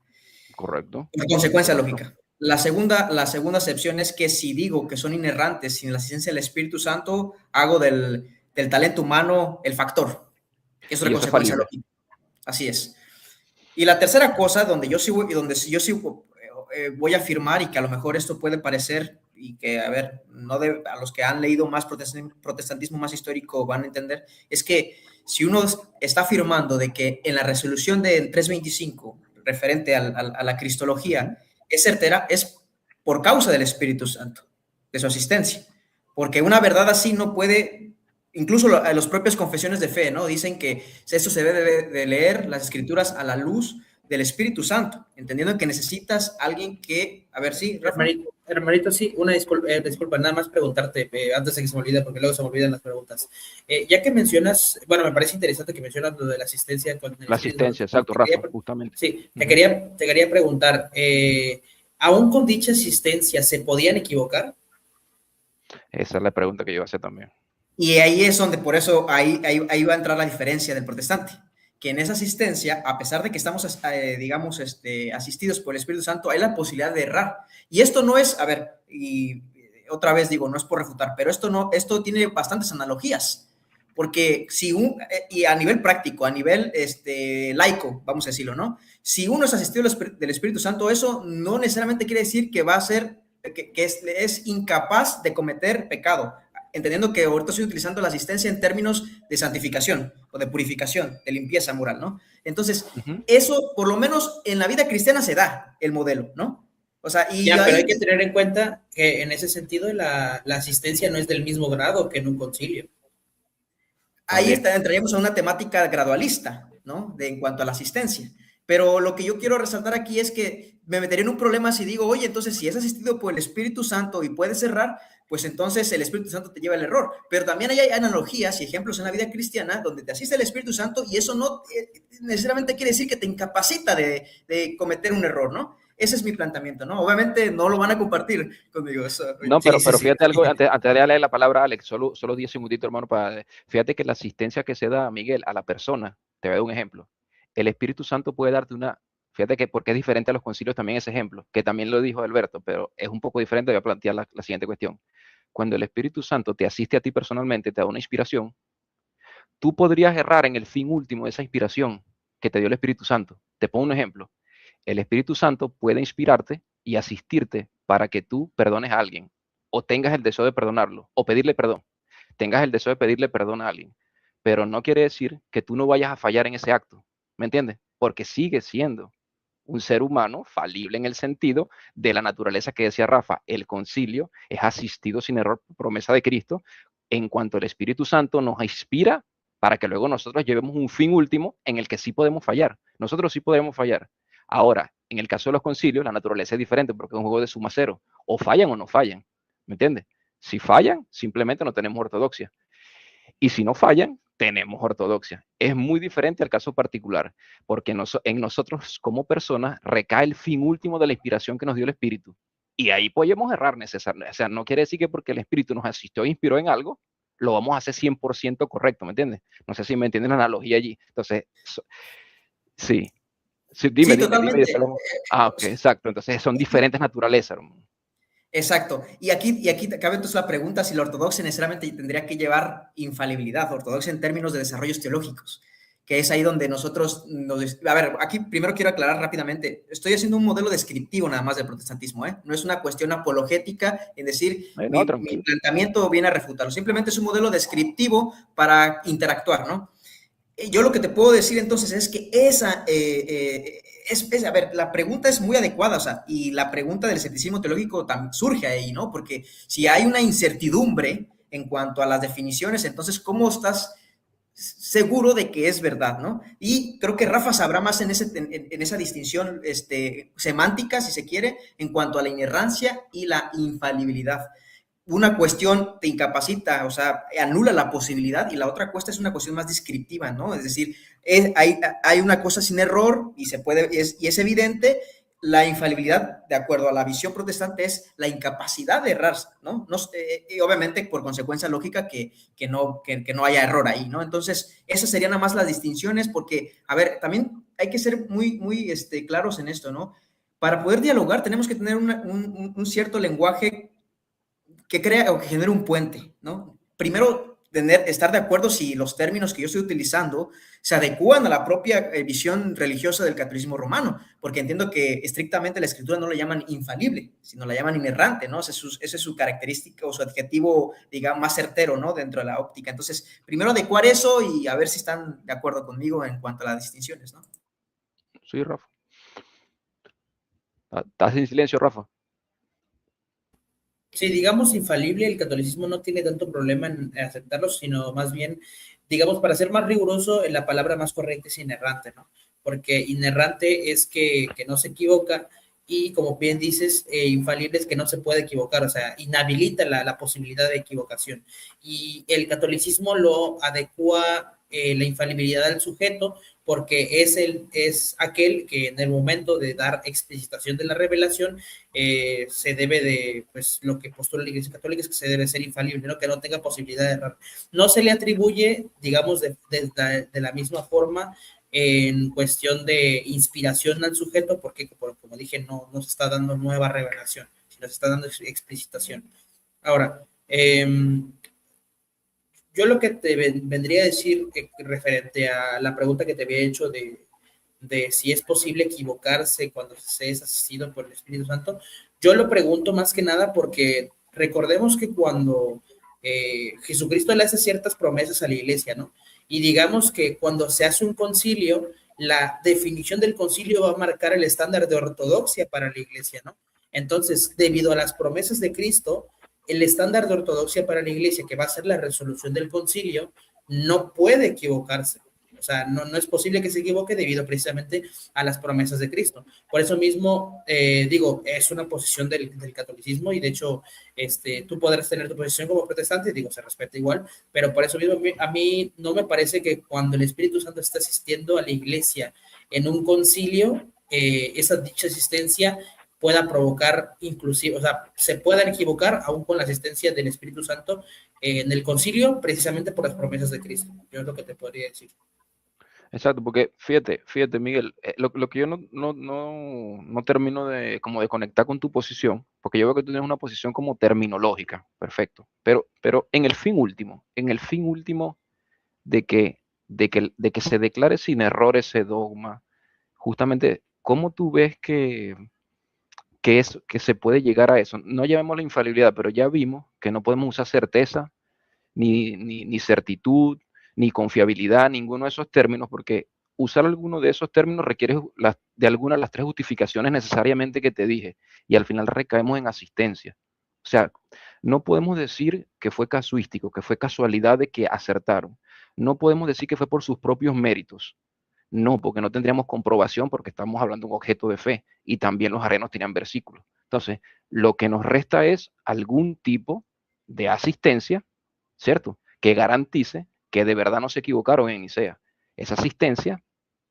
Correcto. En consecuencia lógica. La segunda acepción es que si digo que son inerrantes sin la asistencia del Espíritu Santo, hago del talento humano el factor, que es una consecuencia lógica. Así es. Y la tercera cosa, donde yo sí voy a afirmar, y que a lo mejor esto puede parecer, y que, a ver, a los que han leído más protestantismo más histórico van a entender, es que si uno está afirmando de que en la resolución de 325, referente a la cristología, es certera, es por causa del Espíritu Santo, de su asistencia. Porque una verdad así no puede... Incluso las propias confesiones de fe, ¿no? Dicen que esto se debe de leer las escrituras a la luz del Espíritu Santo, entendiendo que necesitas alguien que... A ver, sí, Rafa. Hermanito, sí, una disculpa, nada más preguntarte, antes de que se me olvide, porque luego se me olvidan las preguntas. Ya que mencionas, bueno, me parece interesante que mencionas lo de la asistencia. La asistencia, exacto, Rafa, justamente. Sí, te quería preguntar, ¿aún con dicha asistencia se podían equivocar? Esa es la pregunta que yo hacía también. Y ahí es donde, por eso, ahí va a entrar la diferencia del protestante, que en esa asistencia, a pesar de que estamos, digamos, asistidos por el Espíritu Santo, hay la posibilidad de errar. Y esto no es, a ver, y otra vez digo, no es por refutar, pero esto tiene bastantes analogías, porque y a nivel práctico, a nivel laico, vamos a decirlo, ¿no? Si uno es asistido del Espíritu Santo, eso no necesariamente quiere decir que va a ser, que es incapaz de cometer pecado, entendiendo que ahorita estoy utilizando la asistencia en términos de santificación o de purificación, de limpieza moral, ¿no? Entonces, eso por lo menos en la vida cristiana se da el modelo, ¿no? O sea, pero hay que tener en cuenta que en ese sentido la asistencia no es del mismo grado que en un concilio. Ahí entraríamos a una temática gradualista, ¿no? En cuanto a la asistencia. Pero lo que yo quiero resaltar aquí es que me metería en un problema si digo, oye, entonces si es asistido por el Espíritu Santo y puedes errar, pues entonces el Espíritu Santo te lleva al error. Pero también hay analogías y ejemplos en la vida cristiana donde te asiste el Espíritu Santo y eso no necesariamente quiere decir que te incapacita de cometer un error, ¿no? Ese es mi planteamiento, ¿no? Obviamente no lo van a compartir conmigo. No, pero fíjate algo, antes de darle la palabra a Alex, solo 10 segunditos, hermano, fíjate que la asistencia que se da, Miguel, a la persona, te voy a dar un ejemplo. El Espíritu Santo puede darte fíjate que porque es diferente a los concilios también ese ejemplo, que también lo dijo Alberto, pero es un poco diferente, voy a plantear la siguiente cuestión. Cuando el Espíritu Santo te asiste a ti personalmente, te da una inspiración, tú podrías errar en el fin último de esa inspiración que te dio el Espíritu Santo. Te pongo un ejemplo. El Espíritu Santo puede inspirarte y asistirte para que tú perdones a alguien, o tengas el deseo de perdonarlo, o pedirle perdón. Tengas el deseo de pedirle perdón a alguien. Pero no quiere decir que tú no vayas a fallar en ese acto. ¿Me entiendes? Porque sigue siendo un ser humano falible en el sentido de la naturaleza que decía Rafa. El concilio es asistido sin error por promesa de Cristo en cuanto el Espíritu Santo nos inspira para que luego nosotros llevemos un fin último en el que sí podemos fallar. Nosotros sí podemos fallar. Ahora, en el caso de los concilios, la naturaleza es diferente porque es un juego de suma cero. O fallan o no fallan. ¿Me entiendes? Si fallan, simplemente no tenemos ortodoxia. Y si no fallan, tenemos ortodoxia. Es muy diferente al caso particular, porque en nosotros como personas recae el fin último de la inspiración que nos dio el Espíritu. Y ahí podemos errar necesariamente. O sea, no quiere decir que porque el Espíritu nos asistió e inspiró en algo, lo vamos a hacer 100% correcto, ¿me entiendes? No sé si me entienden la analogía allí. Entonces, sí. Sí, dime, totalmente. Ok, exacto. Entonces son diferentes naturalezas, hermano. Exacto. Y aquí cabe entonces la pregunta si la ortodoxia necesariamente tendría que llevar infalibilidad, ortodoxia en términos de desarrollos teológicos, que es ahí donde nosotros A ver, aquí primero quiero aclarar rápidamente, estoy haciendo un modelo descriptivo nada más del protestantismo, ¿eh? No es una cuestión apologética en decir mi planteamiento viene a refutarlo, simplemente es un modelo descriptivo para interactuar, ¿no? Yo lo que te puedo decir entonces es que a ver, la pregunta es muy adecuada, o sea, y la pregunta del escepticismo teológico también surge ahí, ¿no? Porque si hay una incertidumbre en cuanto a las definiciones, entonces, ¿cómo estás seguro de que es verdad, ¿no? Y creo que Rafa sabrá más en esa distinción semántica, si se quiere, en cuanto a la inerrancia y la infalibilidad. Una cuestión te incapacita, o sea, anula la posibilidad, y la otra cuestión es una cuestión más descriptiva, ¿no? Es decir, hay una cosa sin error y es evidente. La infalibilidad, de acuerdo a la visión protestante, es la incapacidad de errar, ¿no? Y obviamente, por consecuencia lógica, que no haya error ahí, ¿no? Entonces, esas serían nada más las distinciones, porque, a ver, también hay que ser muy, muy claros en esto, ¿no? Para poder dialogar tenemos que tener un cierto lenguaje que crea o que genere un puente, ¿no? Primero, estar de acuerdo si los términos que yo estoy utilizando se adecúan a la propia visión religiosa del catolicismo romano, porque entiendo que estrictamente la escritura no la llaman infalible, sino la llaman inerrante, ¿no? Esa es su característica o su adjetivo, digamos, más certero, ¿no? Dentro de la óptica. Entonces, primero adecuar eso y a ver si están de acuerdo conmigo en cuanto a las distinciones, ¿no? Sí, Rafa. ¿Estás en silencio, Rafa? Sí, digamos infalible, el catolicismo no tiene tanto problema en aceptarlo, sino más bien, digamos, para ser más riguroso, la palabra más correcta es inerrante, ¿no? Porque inerrante es que no se equivoca, y como bien dices, infalible es que no se puede equivocar, o sea, inhabilita la posibilidad de equivocación. Y el catolicismo lo adecua la infalibilidad del sujeto, porque es aquel que en el momento de dar explicitación de la revelación se debe de, pues lo que postula la Iglesia Católica es que se debe ser infalible, ¿no? Que no tenga posibilidad de errar. No se le atribuye, digamos, de la misma forma en cuestión de inspiración al sujeto, porque como dije, no se está dando nueva revelación, sino se está dando explicitación. Ahora, yo lo que te vendría a decir referente a la pregunta que te había hecho de si es posible equivocarse cuando se es asistido por el Espíritu Santo, yo lo pregunto más que nada porque recordemos que cuando Jesucristo le hace ciertas promesas a la iglesia, ¿no? Y digamos que cuando se hace un concilio, la definición del concilio va a marcar el estándar de ortodoxia para la iglesia, ¿no? Entonces, debido a las promesas de Cristo, el estándar de ortodoxia para la iglesia, que va a ser la resolución del concilio, no puede equivocarse. O sea, no es posible que se equivoque debido precisamente a las promesas de Cristo. Por eso mismo, digo, es una posición del catolicismo y de hecho, tú podrás tener tu posición como protestante, digo, se respeta igual, pero por eso mismo a mí no me parece que cuando el Espíritu Santo está asistiendo a la iglesia en un concilio, esa dicha asistencia pueda provocar inclusive, o sea, se puedan equivocar aún con la asistencia del Espíritu Santo en el concilio, precisamente por las promesas de Cristo. Yo es lo que te podría decir. Exacto, porque fíjate, Miguel, lo que yo no termino de como de conectar con tu posición, porque yo veo que tú tienes una posición como terminológica, perfecto, pero en el fin último de que se declare sin error ese dogma, justamente, ¿cómo tú ves que se puede llegar a eso? No llamémoslo infalibilidad, pero ya vimos que no podemos usar certeza, ni certitud, ni confiabilidad, ninguno de esos términos, porque usar alguno de esos términos requiere de alguna de las tres justificaciones necesariamente que te dije, y al final recaemos en asistencia. O sea, no podemos decir que fue casuístico, que fue casualidad de que acertaron. No podemos decir que fue por sus propios méritos. No, porque no tendríamos comprobación porque estamos hablando de un objeto de fe y también los arenos tenían versículos. Entonces, lo que nos resta es algún tipo de asistencia, ¿cierto? Que garantice que de verdad no se equivocaron en Nicea. Esa asistencia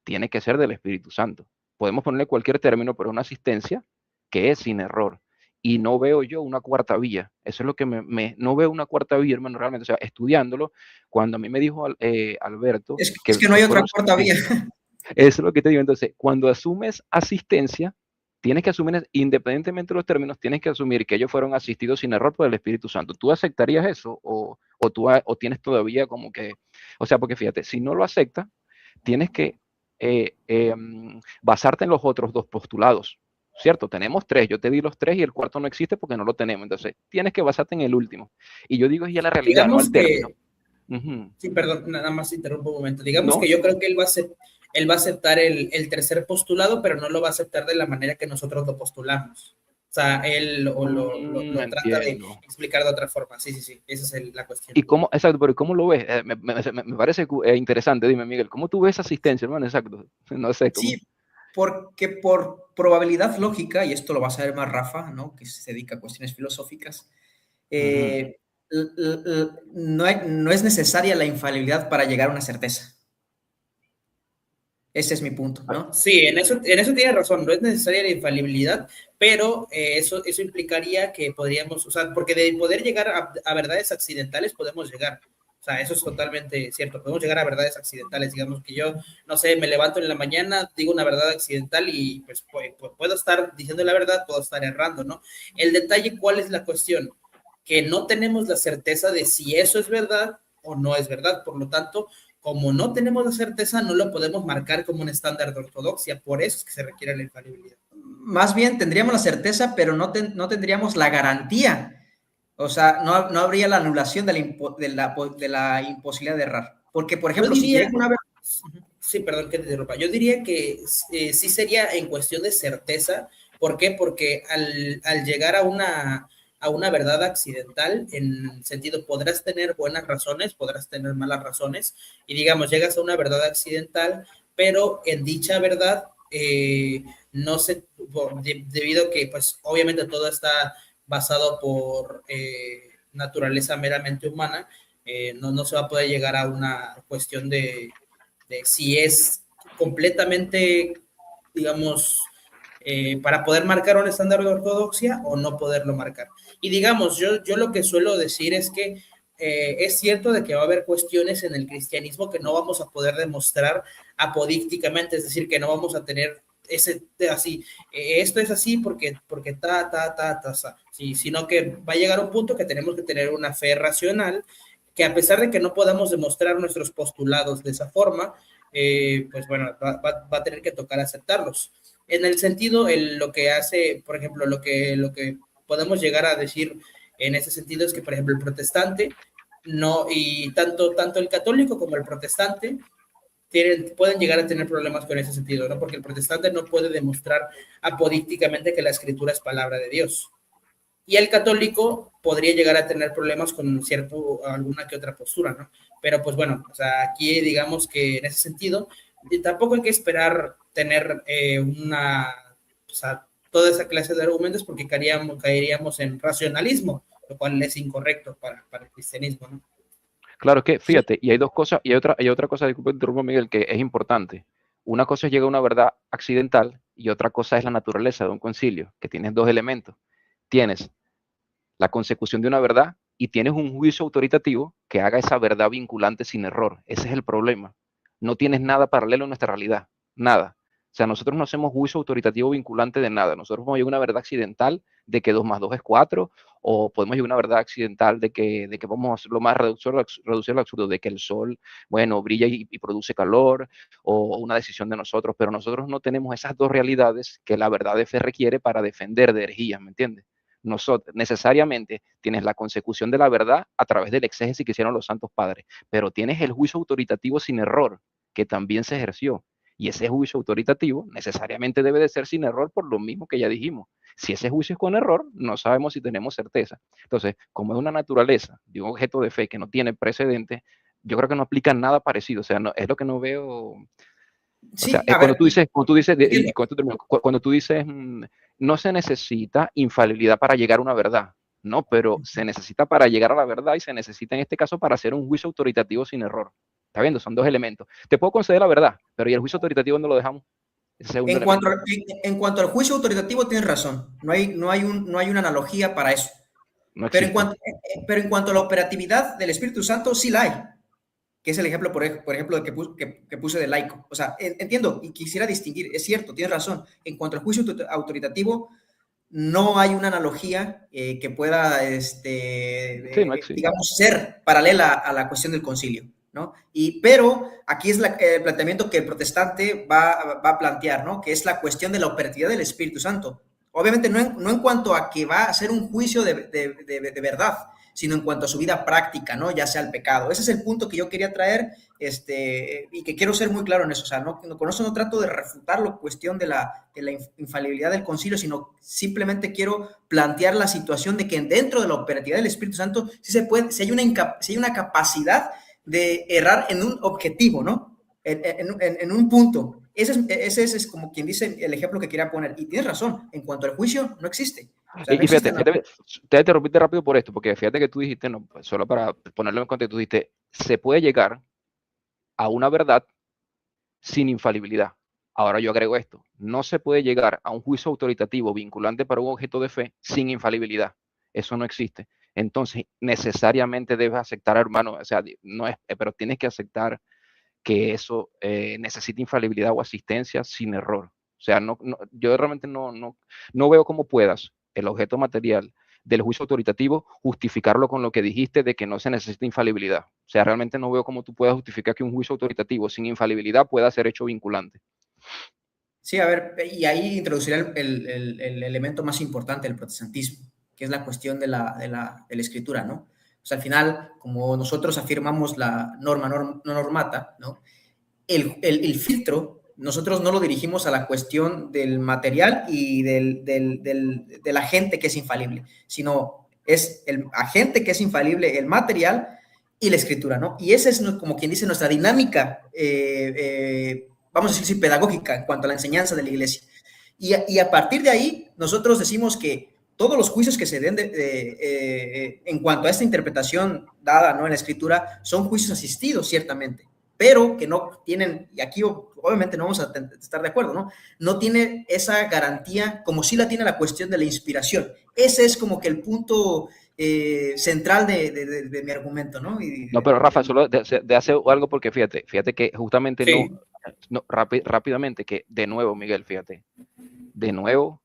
tiene que ser del Espíritu Santo. Podemos ponerle cualquier término, pero una asistencia que es sin error. Y no veo yo una cuarta vía. Eso es lo que no veo una cuarta vía, hermano, realmente. O sea, estudiándolo, cuando a mí me dijo Alberto... Es que no hay otra cuarta vía. Eso es lo que te digo. Entonces, cuando asumes asistencia, tienes que asumir, independientemente de los términos, tienes que asumir que ellos fueron asistidos sin error por el Espíritu Santo. ¿Tú aceptarías eso? ¿O tienes todavía como que... O sea, porque fíjate, si no lo aceptas, tienes que basarte en los otros dos postulados, ¿cierto? Tenemos tres, yo te di los tres y el cuarto no existe porque no lo tenemos. Entonces, tienes que basarte en el último. Y yo digo, es ya la realidad, Digamos no el término. Sí, perdón, nada más interrumpo un momento. Digamos ¿No? que yo creo que él va a aceptar el tercer postulado, pero no lo va a aceptar de la manera que nosotros lo postulamos. O sea, él lo trata de explicar de otra forma. Sí, esa es la cuestión. ¿Y cómo, exacto, pero cómo lo ves? Me parece interesante. Dime, Miguel, ¿cómo tú ves esa asistencia, hermano? Exacto. No sé cómo. Sí, porque por probabilidad lógica, y esto lo va a saber más Rafa, ¿no? Que se dedica a cuestiones filosóficas, no es necesaria la infalibilidad para llegar a una certeza. Ese es mi punto, ¿no? Sí, en eso tiene razón, no es necesaria la infalibilidad, pero eso implicaría que podríamos, o sea, porque de poder llegar a verdades accidentales podemos llegar. O sea, eso es totalmente cierto, podemos llegar a verdades accidentales. Digamos que yo, no sé, me levanto en la mañana, digo una verdad accidental y pues puedo estar diciendo la verdad, puedo estar errando, ¿no? El detalle, ¿cuál es la cuestión? Que no tenemos la certeza de si eso es verdad o no es verdad, por lo tanto, como no tenemos la certeza, no lo podemos marcar como un estándar de ortodoxia, por eso es que se requiere la infalibilidad. Más bien tendríamos la certeza, pero no tendríamos la garantía. O sea, no habría la anulación de la imposibilidad de errar. Porque, por ejemplo, si llega una vez... Sí, perdón que te interrumpa. Yo diría que sí sería en cuestión de certeza. ¿Por qué? Porque al llegar a una verdad accidental, en sentido, podrás tener buenas razones, podrás tener malas razones, y digamos, llegas a una verdad accidental, pero en dicha verdad, no se, debido a que, pues, obviamente todo está basado por naturaleza meramente humana, no se va a poder llegar a una cuestión de si es completamente, digamos, para poder marcar un estándar de ortodoxia o no poderlo marcar. Y digamos, yo lo que suelo decir es que es cierto de que va a haber cuestiones en el cristianismo que no vamos a poder demostrar apodícticamente, es decir, que no vamos a tener esto es así porque sí, sino que va a llegar un punto que tenemos que tener una fe racional, que a pesar de que no podamos demostrar nuestros postulados de esa forma, pues bueno, va a tener que tocar aceptarlos. En el sentido, lo que hace, por ejemplo, lo que podemos llegar a decir en ese sentido es que, por ejemplo, el protestante, no, y tanto el católico como el protestante pueden llegar a tener problemas con ese sentido, ¿no? Porque el protestante no puede demostrar apodícticamente que la escritura es palabra de Dios. Y el católico podría llegar a tener problemas con alguna que otra postura, ¿no? Pero pues bueno, o sea, aquí digamos que en ese sentido, tampoco hay que esperar tener o sea, toda esa clase de argumentos porque caeríamos en racionalismo, lo cual es incorrecto para el cristianismo, ¿no? Claro que, fíjate, y hay dos cosas, y hay otra cosa, disculpe, interrumpo, Miguel, que es importante. Una cosa es llegar a una verdad accidental y otra cosa es la naturaleza de un concilio, que tienes dos elementos. Tienes la consecución de una verdad y tienes un juicio autoritativo que haga esa verdad vinculante sin error. Ese es el problema. No tienes nada paralelo en nuestra realidad, nada. O sea, nosotros no hacemos juicio autoritativo vinculante de nada. Nosotros podemos llegar a una verdad accidental de que 2 más 2 es 4, o podemos llegar a una verdad accidental de que vamos a hacerlo más reducir al absurdo, de que el sol, bueno, brilla y produce calor, o una decisión de nosotros, pero nosotros no tenemos esas dos realidades que la verdad de fe requiere para defender de herejías, ¿me entiendes? Nosotros, necesariamente tienes la consecución de la verdad a través del exégesis que hicieron los santos padres, pero tienes el juicio autoritativo sin error, que también se ejerció. Y ese juicio autoritativo necesariamente debe de ser sin error por lo mismo que ya dijimos. Si ese juicio es con error, no sabemos si tenemos certeza. Entonces, como es una naturaleza de un objeto de fe que no tiene precedente, yo creo que no aplica nada parecido. O sea, no, es lo que no veo. Sí, O sea, cuando tú dices, no se necesita infalibilidad para llegar a una verdad, no, pero se necesita para llegar a la verdad y se necesita en este caso para hacer un juicio autoritativo sin error. ¿Está viendo? Son dos elementos. Te puedo conceder la verdad, pero ¿y el juicio autoritativo dónde lo dejamos? En cuanto al juicio autoritativo, tienes razón. No hay una analogía para eso. No pero, existe. pero en cuanto a la operatividad del Espíritu Santo, sí la hay. Que es el ejemplo, por ejemplo, que puse de laico. O sea, entiendo y quisiera distinguir, es cierto, tienes razón. En cuanto al juicio autoritativo, no hay una analogía que pueda, digamos, ser paralela a la cuestión del concilio, ¿no? Pero aquí es el planteamiento que el protestante va a plantear, ¿no? Que es la cuestión de la operatividad del Espíritu Santo. Obviamente no en cuanto a que va a ser un juicio de verdad, sino en cuanto a su vida práctica, ¿no? Ya sea el pecado. Ese es el punto que yo quería traer, y que quiero ser muy claro en eso. O sea, con eso no trato de refutar la cuestión de la infalibilidad del concilio, sino simplemente quiero plantear la situación de que dentro de la operatividad del Espíritu Santo sí se puede, si hay una capacidad de errar en un objetivo, ¿no? En un punto. Ese es como quien dice el ejemplo que quería poner. Y tienes razón, en cuanto al juicio, no existe. O sea, no y fíjate, te voy a interrumpir rápido por esto, porque fíjate que tú dijiste, no, solo para ponerlo en contexto, tú dijiste, se puede llegar a una verdad sin infalibilidad. Ahora yo agrego esto, no se puede llegar a un juicio autoritativo vinculante para un objeto de fe sin infalibilidad. Eso no existe. Entonces, necesariamente debes aceptar, hermano, o sea, no es, pero tienes que aceptar que eso necesita infalibilidad o asistencia sin error. O sea, yo realmente no veo cómo puedas el objeto material del juicio autoritativo justificarlo con lo que dijiste de que no se necesita infalibilidad. O sea, realmente no veo cómo tú puedas justificar que un juicio autoritativo sin infalibilidad pueda ser hecho vinculante. Sí, a ver, y ahí introduciré el elemento más importante del protestantismo, que es la cuestión de la escritura, ¿no? O sea, al final, como nosotros afirmamos la norma no normata, ¿no? El filtro, nosotros no lo dirigimos a la cuestión del material y del agente que es infalible, sino es el agente que es infalible, el material y la escritura, ¿no? Y esa es, como quien dice, nuestra dinámica, vamos a decir, pedagógica en cuanto a la enseñanza de la iglesia. Y a partir de ahí, nosotros decimos que todos los juicios que se den en cuanto a esta interpretación dada, ¿no?, en la escritura son juicios asistidos, ciertamente, pero que no tienen, y aquí obviamente no vamos a estar de acuerdo, ¿no? No tiene esa garantía como sí la tiene la cuestión de la inspiración. Ese es como que el punto central de mi argumento, ¿no? No, pero Rafa, solo de hacer algo porque fíjate que justamente sí. No, rápidamente, que de nuevo, Miguel, fíjate, de nuevo,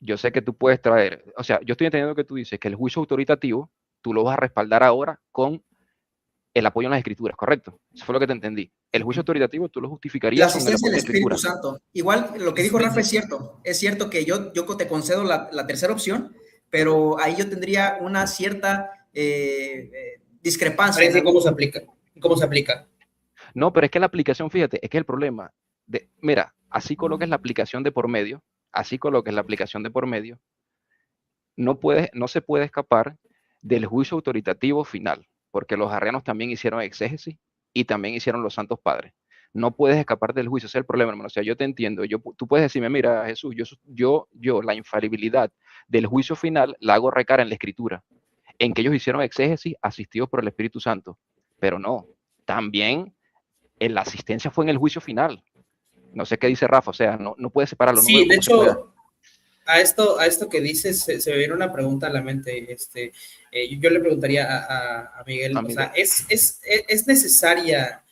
yo sé que tú puedes traer, o sea, yo estoy entendiendo que tú dices que el juicio autoritativo tú lo vas a respaldar ahora con el apoyo en las escrituras, ¿correcto? Eso fue lo que te entendí. El juicio autoritativo tú lo La justificarías con el asistencia apoyo del en la escritura. Espíritu Santo. Igual lo que dijo Rafa es cierto que yo te concedo la tercera opción, pero ahí yo tendría una cierta discrepancia. ¿Cómo se aplica? ¿Cómo se aplica? No, pero es que la aplicación, fíjate, es que el problema, mira, así coloques la aplicación de por medio, no se puede escapar del juicio autoritativo final, porque los arrianos también hicieron exégesis y también hicieron los santos padres. No puedes escapar del juicio, ese es el problema, hermano. O sea, yo te entiendo. Tú puedes decirme, mira, Jesús, la infalibilidad del juicio final la hago recaer en la escritura, en que ellos hicieron exégesis asistidos por el Espíritu Santo. Pero no, también la asistencia fue en el juicio final. No sé qué dice Rafa, o sea, no puedes separarlo. Sí, no de hecho, a esto que dices, se me viene una pregunta a la mente. Yo le preguntaría a Miguel, o sea, ¿es necesaria,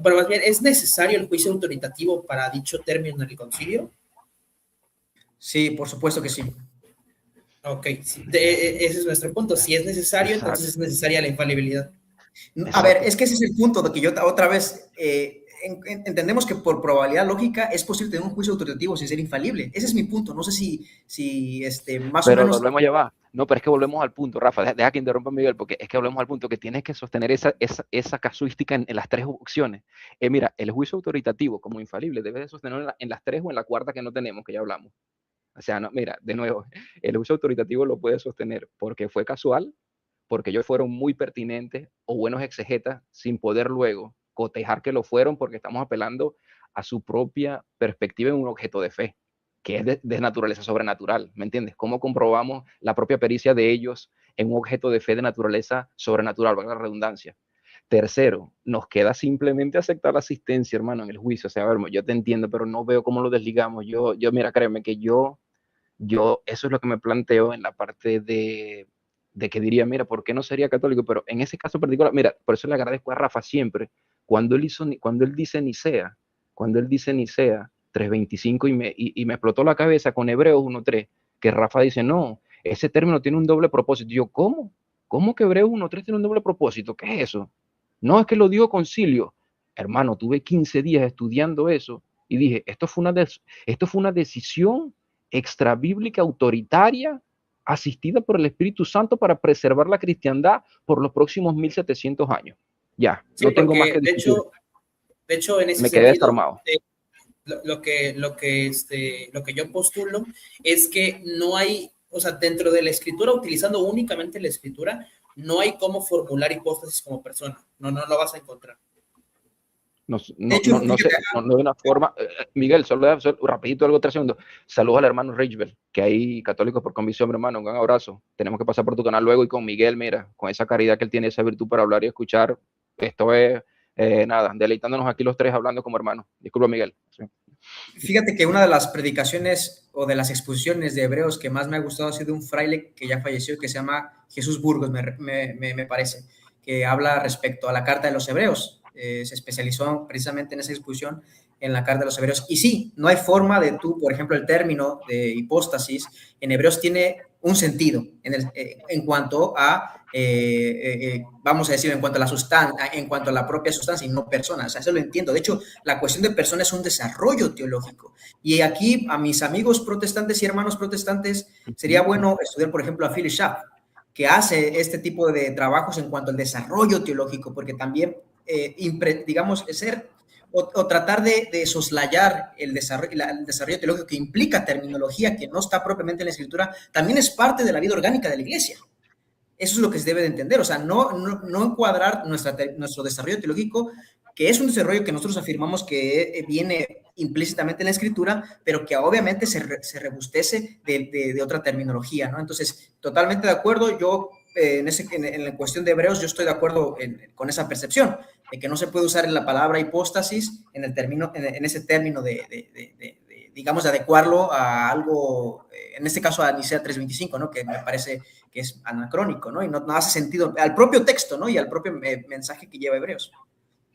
bueno, más bien, ¿es necesario el juicio autoritativo para dicho término en el concilio? Sí, por supuesto que sí. Ok, ese es nuestro punto. Si es necesario, Exacto. entonces es necesaria la infalibilidad. A ver, es que ese es el punto de que yo otra vez entendemos que por probabilidad lógica es posible tener un juicio autoritativo sin ser infalible. Ese es mi punto. No sé si más pero o menos. Volvemos ya va. No, pero es que volvemos al punto, Rafa. Deja que interrumpa Miguel, porque es que volvemos al punto que tienes que sostener esa casuística en las tres opciones. Mira, el juicio autoritativo como infalible debes de sostenerlo en las tres o en la cuarta que no tenemos, que ya hablamos. O sea, no, mira, de nuevo, el juicio autoritativo lo puedes sostener porque fue casual, porque ellos fueron muy pertinentes o buenos exegetas, sin poder luego cotejar que lo fueron, porque estamos apelando a su propia perspectiva en un objeto de fe, que es de naturaleza sobrenatural, ¿me entiendes? ¿Cómo comprobamos la propia pericia de ellos en un objeto de fe de naturaleza sobrenatural, valga la redundancia? Tercero, nos queda simplemente aceptar la asistencia, hermano, en el juicio. O sea, a ver, yo te entiendo, pero no veo cómo lo desligamos. Mira, créeme que yo eso es lo que me planteo en la parte de que diría, mira, ¿por qué no sería católico? Pero en ese caso particular, mira, por eso le agradezco a Rafa siempre, cuando él dice Nicea 3:25 y me explotó la cabeza con Hebreos 1:3, que Rafa dice, no, ese término tiene un doble propósito. Y yo, ¿cómo? ¿Cómo que Hebreos 1:3 tiene un doble propósito? ¿Qué es eso? No, es que lo dio concilio. Hermano, tuve 15 días estudiando eso y dije, esto fue una decisión extrabíblica autoritaria asistida por el Espíritu Santo para preservar la cristiandad por los próximos 1700 años. Ya, sí, no tengo más que decir. De hecho, en ese me quedé sentido, desarmado. Lo que yo postulo es que no hay, o sea, dentro de la escritura, utilizando únicamente la escritura, no hay cómo formular hipótesis como persona. No lo vas a encontrar. No de una forma. Miguel, solo rapidito algo 3 segundos. Saludos al hermano Richbel, que hay católicos por convicción, hermano. Un gran abrazo. Tenemos que pasar por tu canal luego y con Miguel, mira, con esa caridad que él tiene, esa virtud para hablar y escuchar. Esto es, nada, deleitándonos aquí los tres hablando como hermanos. Disculpa, Miguel. Sí. Fíjate que una de las predicaciones o de las exposiciones de Hebreos que más me ha gustado ha sido un fraile que ya falleció, que se llama Jesús Burgos, me parece, que habla respecto a la carta de los Hebreos. Se especializó precisamente en esa exposición en la carta de los Hebreos. Y sí, no hay forma de tú, por ejemplo, el término de hipóstasis en Hebreos tiene un sentido en cuanto a vamos a decir, en cuanto a la sustancia, en cuanto a la propia sustancia y no persona. O sea, eso lo entiendo. De hecho, la cuestión de persona es un desarrollo teológico. Y aquí, a mis amigos protestantes y hermanos protestantes, sería bueno estudiar, por ejemplo, a Philip Schaff, que hace este tipo de trabajos en cuanto al desarrollo teológico, porque también, digamos, ser o tratar de soslayar el desarrollo teológico que implica terminología que no está propiamente en la escritura, también es parte de la vida orgánica de la iglesia. Eso es lo que se debe de entender, o sea, no encuadrar nuestro desarrollo teológico, que es un desarrollo que nosotros afirmamos que viene implícitamente en la escritura, pero que obviamente se rebustece de otra terminología, ¿no? Entonces, totalmente de acuerdo, yo en la cuestión de Hebreos, yo estoy de acuerdo con esa percepción, de que no se puede usar la palabra hipóstasis en ese término digamos, de adecuarlo a algo, en este caso a Nicea 3:25, ¿no? Que me parece que es anacrónico, ¿no? Y no hace sentido al propio texto, ¿no? Y al propio mensaje que lleva Hebreos.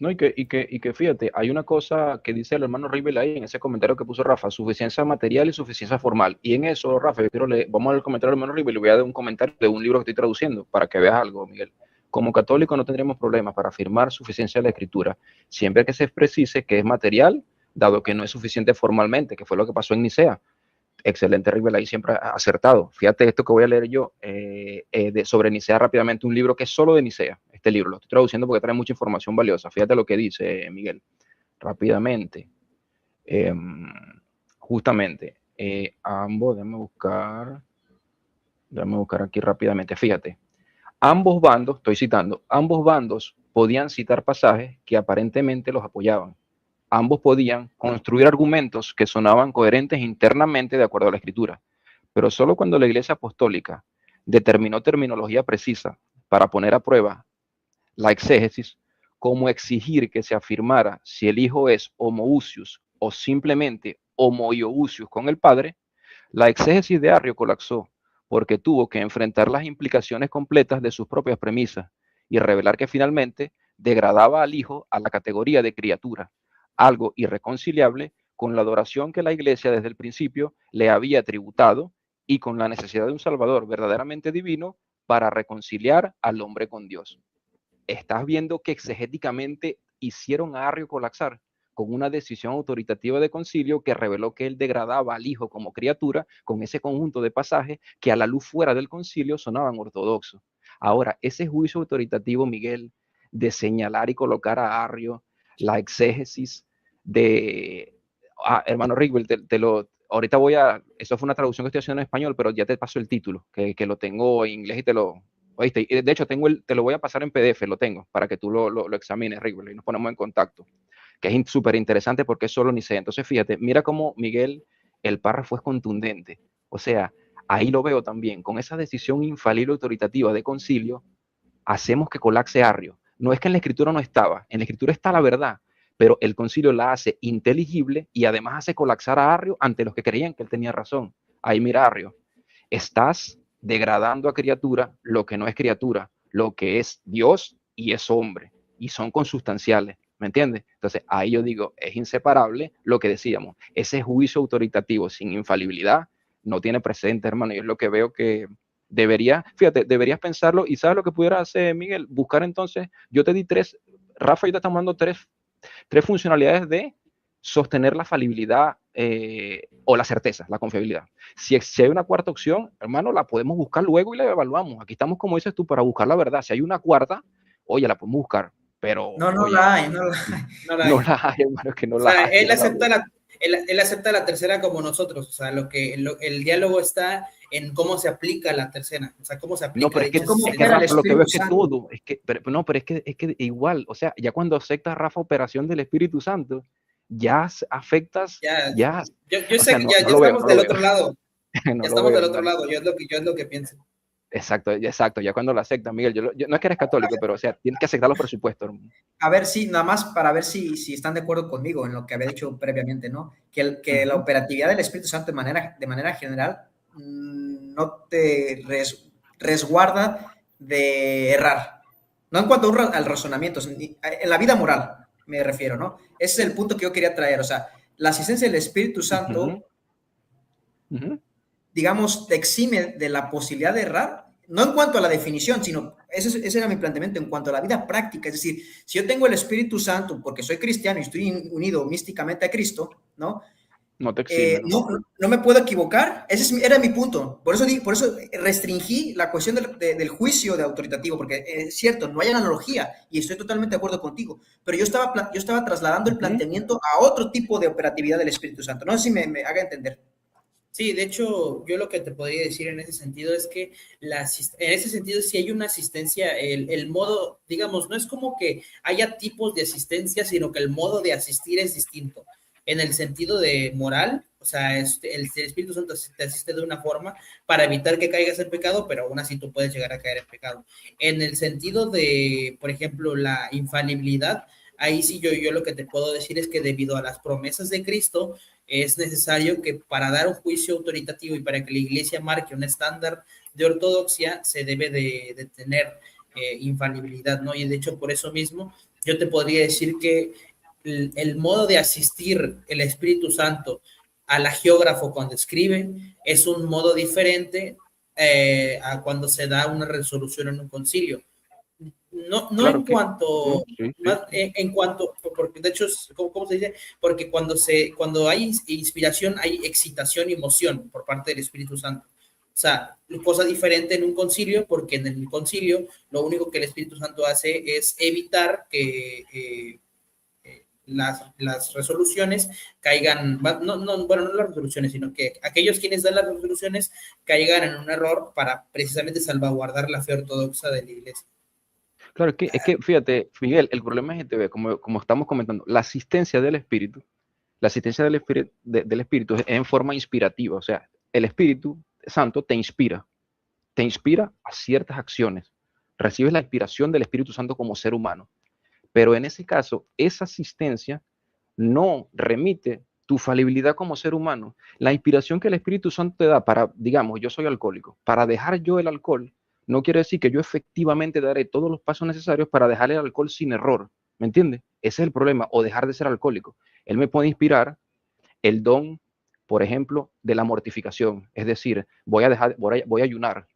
No, y que fíjate, hay una cosa que dice el hermano Rivel ahí en ese comentario que puso Rafa, suficiencia material y suficiencia formal. Y en eso, Rafa, yo quiero leer, vamos al comentario del hermano Rivel y le voy a dar un comentario de un libro que estoy traduciendo para que veas algo, Miguel. Como católico no tendremos problemas para afirmar suficiencia de la escritura, siempre que se precise que es material, dado que no es suficiente formalmente, que fue lo que pasó en Nicea. Excelente, Rivel, ahí siempre ha acertado. Fíjate esto que voy a leer yo sobre Nicea rápidamente, un libro que es solo de Nicea. Este libro lo estoy traduciendo porque trae mucha información valiosa. Fíjate lo que dice Miguel, rápidamente. Justamente, ambos, déjame buscar aquí rápidamente. Fíjate, ambos bandos, estoy citando, ambos bandos podían citar pasajes que aparentemente los apoyaban. Ambos podían construir argumentos que sonaban coherentes internamente de acuerdo a la escritura, pero solo cuando la Iglesia Apostólica determinó terminología precisa para poner a prueba la exégesis, como exigir que se afirmara si el Hijo es homoousios o simplemente homoiousios con el Padre, la exégesis de Arrio colapsó porque tuvo que enfrentar las implicaciones completas de sus propias premisas y revelar que finalmente degradaba al Hijo a la categoría de criatura, algo irreconciliable con la adoración que la Iglesia desde el principio le había tributado y con la necesidad de un Salvador verdaderamente divino para reconciliar al hombre con Dios. Estás viendo que exegéticamente hicieron a Arrio colapsar con una decisión autoritativa de concilio que reveló que él degradaba al Hijo como criatura con ese conjunto de pasajes que a la luz fuera del concilio sonaban ortodoxos. Ahora, ese juicio autoritativo, Miguel, de señalar y colocar a Arrio, la exégesis de... hermano Rigwell, ahorita eso fue una traducción que estoy haciendo en español, pero ya te paso el título, que lo tengo en inglés y oíste, de hecho, te lo voy a pasar en PDF, lo tengo, para que tú lo examines, Rigwell, y nos ponemos en contacto, que es súper interesante porque es solo Nicea. Entonces, fíjate, mira cómo Miguel, el párrafo es contundente. O sea, ahí lo veo también, con esa decisión infalible autoritativa de concilio, hacemos que colapse Arrio. No es que en la escritura no estaba, en la escritura está la verdad, pero el concilio la hace inteligible y además hace colapsar a Arrio ante los que creían que él tenía razón. Ahí mira, Arrio, estás degradando a criatura lo que no es criatura, lo que es Dios y es hombre, y son consustanciales, ¿me entiendes? Entonces, ahí yo digo, es inseparable lo que decíamos, ese juicio autoritativo sin infalibilidad no tiene precedente, hermano, y es lo que veo que deberías pensarlo, y ¿sabes lo que pudiera hacer, Miguel? Buscar entonces, yo te di Rafa, yo te estamos dando tres funcionalidades de sostener la falibilidad o la certeza, la confiabilidad. Si hay una cuarta opción, hermano, la podemos buscar luego y la evaluamos. Aquí estamos, como dices tú, para buscar la verdad. Si hay una cuarta, oye, la podemos buscar, pero... No oye, la hay, no la hay, hermano, que no o sea, la hay. Él acepta la tercera como nosotros, o sea, el diálogo está en cómo se aplica la tercera, o sea, cómo se aplica. No, pero es que Rafa, lo que veo es que todo, pero es que igual, o sea, ya cuando aceptas, Rafa, operación del Espíritu Santo, ya afectas, ya. Yo sé que ya estamos del otro lado. No ya estamos del otro lado, yo es lo que pienso. Exacto, ya cuando lo aceptas, Miguel, yo no es que eres católico, pero o sea, tienes que aceptar los presupuestos. A ver si, nada más para ver si están de acuerdo conmigo en lo que había dicho previamente, ¿no? Que la operatividad del Espíritu Santo de manera general no te resguarda de errar. No en cuanto al razonamiento, en la vida moral me refiero, ¿no? Ese es el punto que yo quería traer, o sea, la asistencia del Espíritu Santo, digamos, te exime de la posibilidad de errar, no en cuanto a la definición, sino, ese era mi planteamiento, en cuanto a la vida práctica, es decir, si yo tengo el Espíritu Santo porque soy cristiano y estoy unido místicamente a Cristo, ¿no? No te exime, no me puedo equivocar, era mi punto, por eso restringí la cuestión del juicio de autoritativo, porque es cierto, no hay analogía, y estoy totalmente de acuerdo contigo, pero yo estaba trasladando el planteamiento a otro tipo de operatividad del Espíritu Santo, no sé si me haga entender. Sí, de hecho, yo lo que te podría decir en ese sentido es que en ese sentido, si hay una asistencia, el modo, digamos, no es como que haya tipos de asistencia, sino que el modo de asistir es distinto. En el sentido de moral, o sea, el Espíritu Santo te asiste de una forma para evitar que caigas en pecado, pero aún así tú puedes llegar a caer en pecado. En el sentido de, por ejemplo, la infalibilidad, ahí sí yo lo que te puedo decir es que debido a las promesas de Cristo, es necesario que para dar un juicio autoritativo y para que la iglesia marque un estándar de ortodoxia, se debe de tener infalibilidad, ¿no? Y de hecho, por eso mismo, yo te podría decir que el modo de asistir el Espíritu Santo al agiógrafo cuando escribe es un modo diferente a cuando se da una resolución en un concilio. No Claro en que cuanto, sí. en cuanto, porque de hecho, ¿cómo se dice? Porque cuando hay inspiración, hay excitación y emoción por parte del Espíritu Santo. O sea, cosa diferente en un concilio, porque en el concilio lo único que el Espíritu Santo hace es evitar que las resoluciones caigan, bueno, no las resoluciones, sino que aquellos quienes dan las resoluciones caigan en un error para precisamente salvaguardar la fe ortodoxa de la iglesia. Claro, es que fíjate, Miguel, el problema es este, como estamos comentando, la asistencia del Espíritu, del Espíritu es en forma inspirativa, o sea, el Espíritu Santo te inspira a ciertas acciones, recibes la inspiración del Espíritu Santo como ser humano, pero en ese caso, esa asistencia no remite tu falibilidad como ser humano. La inspiración que el Espíritu Santo te da para, digamos, yo soy alcohólico, para dejar yo el alcohol, no quiere decir que yo efectivamente daré todos los pasos necesarios para dejar el alcohol sin error, ¿me entiendes? Ese es el problema, o dejar de ser alcohólico. Él me puede inspirar el don, por ejemplo, de la mortificación, es decir, voy a ayunar,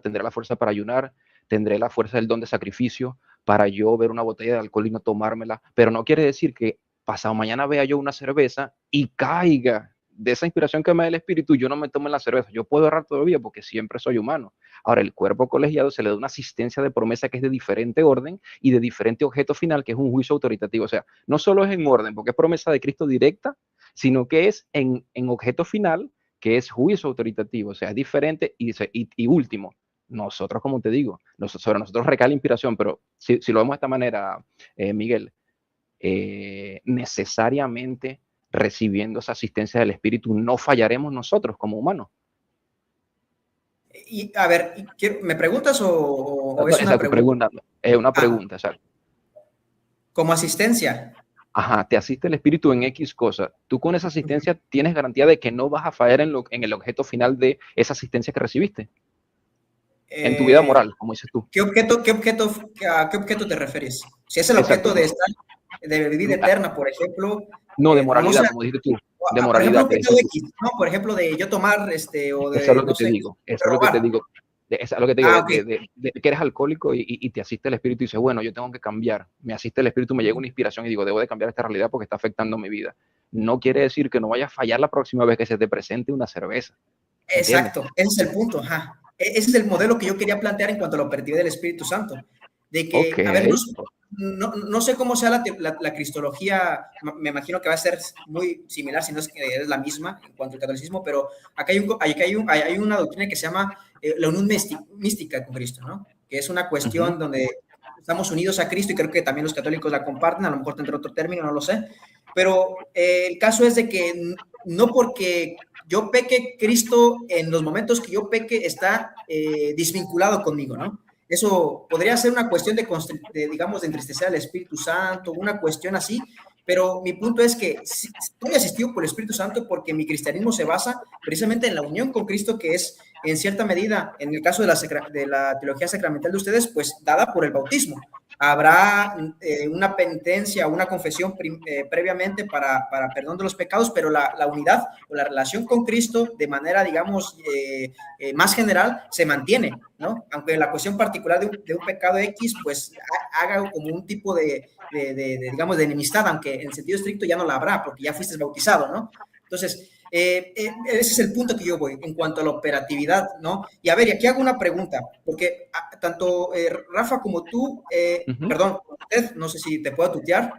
tendré la fuerza para ayunar, tendré la fuerza del don de sacrificio para yo ver una botella de alcohol y no tomármela, pero no quiere decir que pasado mañana vea yo una cerveza y caiga de esa inspiración que me da el Espíritu, yo no me tome la cerveza. Yo puedo errar todavía porque siempre soy humano. Ahora, el cuerpo colegiado se le da una asistencia de promesa que es de diferente orden y de diferente objeto final, que es un juicio autoritativo. O sea, no solo es en orden, porque es promesa de Cristo directa, sino que es en objeto final, que es juicio autoritativo. O sea, es diferente y último. Nosotros, como te digo, sobre nosotros recae la inspiración, pero si lo vemos de esta manera, Miguel, necesariamente recibiendo esa asistencia del Espíritu, no fallaremos nosotros como humanos. Y a ver, ¿me preguntas o es Esa una pregunta? Es una pregunta, exacto. Como asistencia. Ajá, te asiste el Espíritu en X cosa. Tú con esa asistencia tienes garantía de que no vas a fallar en el objeto final de esa asistencia que recibiste. En tu vida moral, como dices tú. ¿A qué objeto te refieres? Si es el objeto de vida eterna, por ejemplo. No, de moralidad, como dijiste tú. De moralidad. Por ejemplo, X, ¿no? Por ejemplo, de yo tomar, o de, eso es lo que no te sé, digo. Eso es lo que te digo. Eso es lo que te digo, okay. de que eres alcohólico y te asiste el Espíritu y dices, bueno, yo tengo que cambiar. Me asiste el Espíritu, me llega una inspiración y digo, debo de cambiar esta realidad porque está afectando mi vida. No quiere decir que no vaya a fallar la próxima vez que se te presente una cerveza. Exacto, ese es el punto. Ajá. Ese es el modelo que yo quería plantear en cuanto a la operatividad del Espíritu Santo. De que, Okay. a ver, no sé cómo sea la cristología, me imagino que va a ser muy similar, si no es que es la misma en cuanto al catolicismo, pero acá hay una doctrina que se llama la unión mística con Cristo, ¿no? Que es una cuestión donde estamos unidos a Cristo y creo que también los católicos la comparten, a lo mejor tendrá otro término, no lo sé, pero el caso es de que no porque yo peque, Cristo en los momentos que yo peque está desvinculado conmigo, ¿no? Eso podría ser una cuestión digamos, de entristecer al Espíritu Santo, una cuestión así, pero mi punto es que estoy asistido por el Espíritu Santo porque mi cristianismo se basa precisamente en la unión con Cristo, que es en cierta medida, en el caso de la teología sacramental de ustedes, pues dada por el bautismo. Habrá una penitencia, una confesión previamente para perdón de los pecados, pero la unidad o la relación con Cristo de manera, digamos, más general se mantiene, ¿no? Aunque la cuestión particular de un pecado X, pues haga como un tipo digamos, de enemistad, aunque en sentido estricto ya no la habrá, porque ya fuiste bautizado, ¿no? Entonces, ese es el punto que yo voy en cuanto a la operatividad, ¿no? Y a ver, y aquí hago una pregunta, porque tanto Rafa como tú, perdón, usted, no sé si te puedo tutear,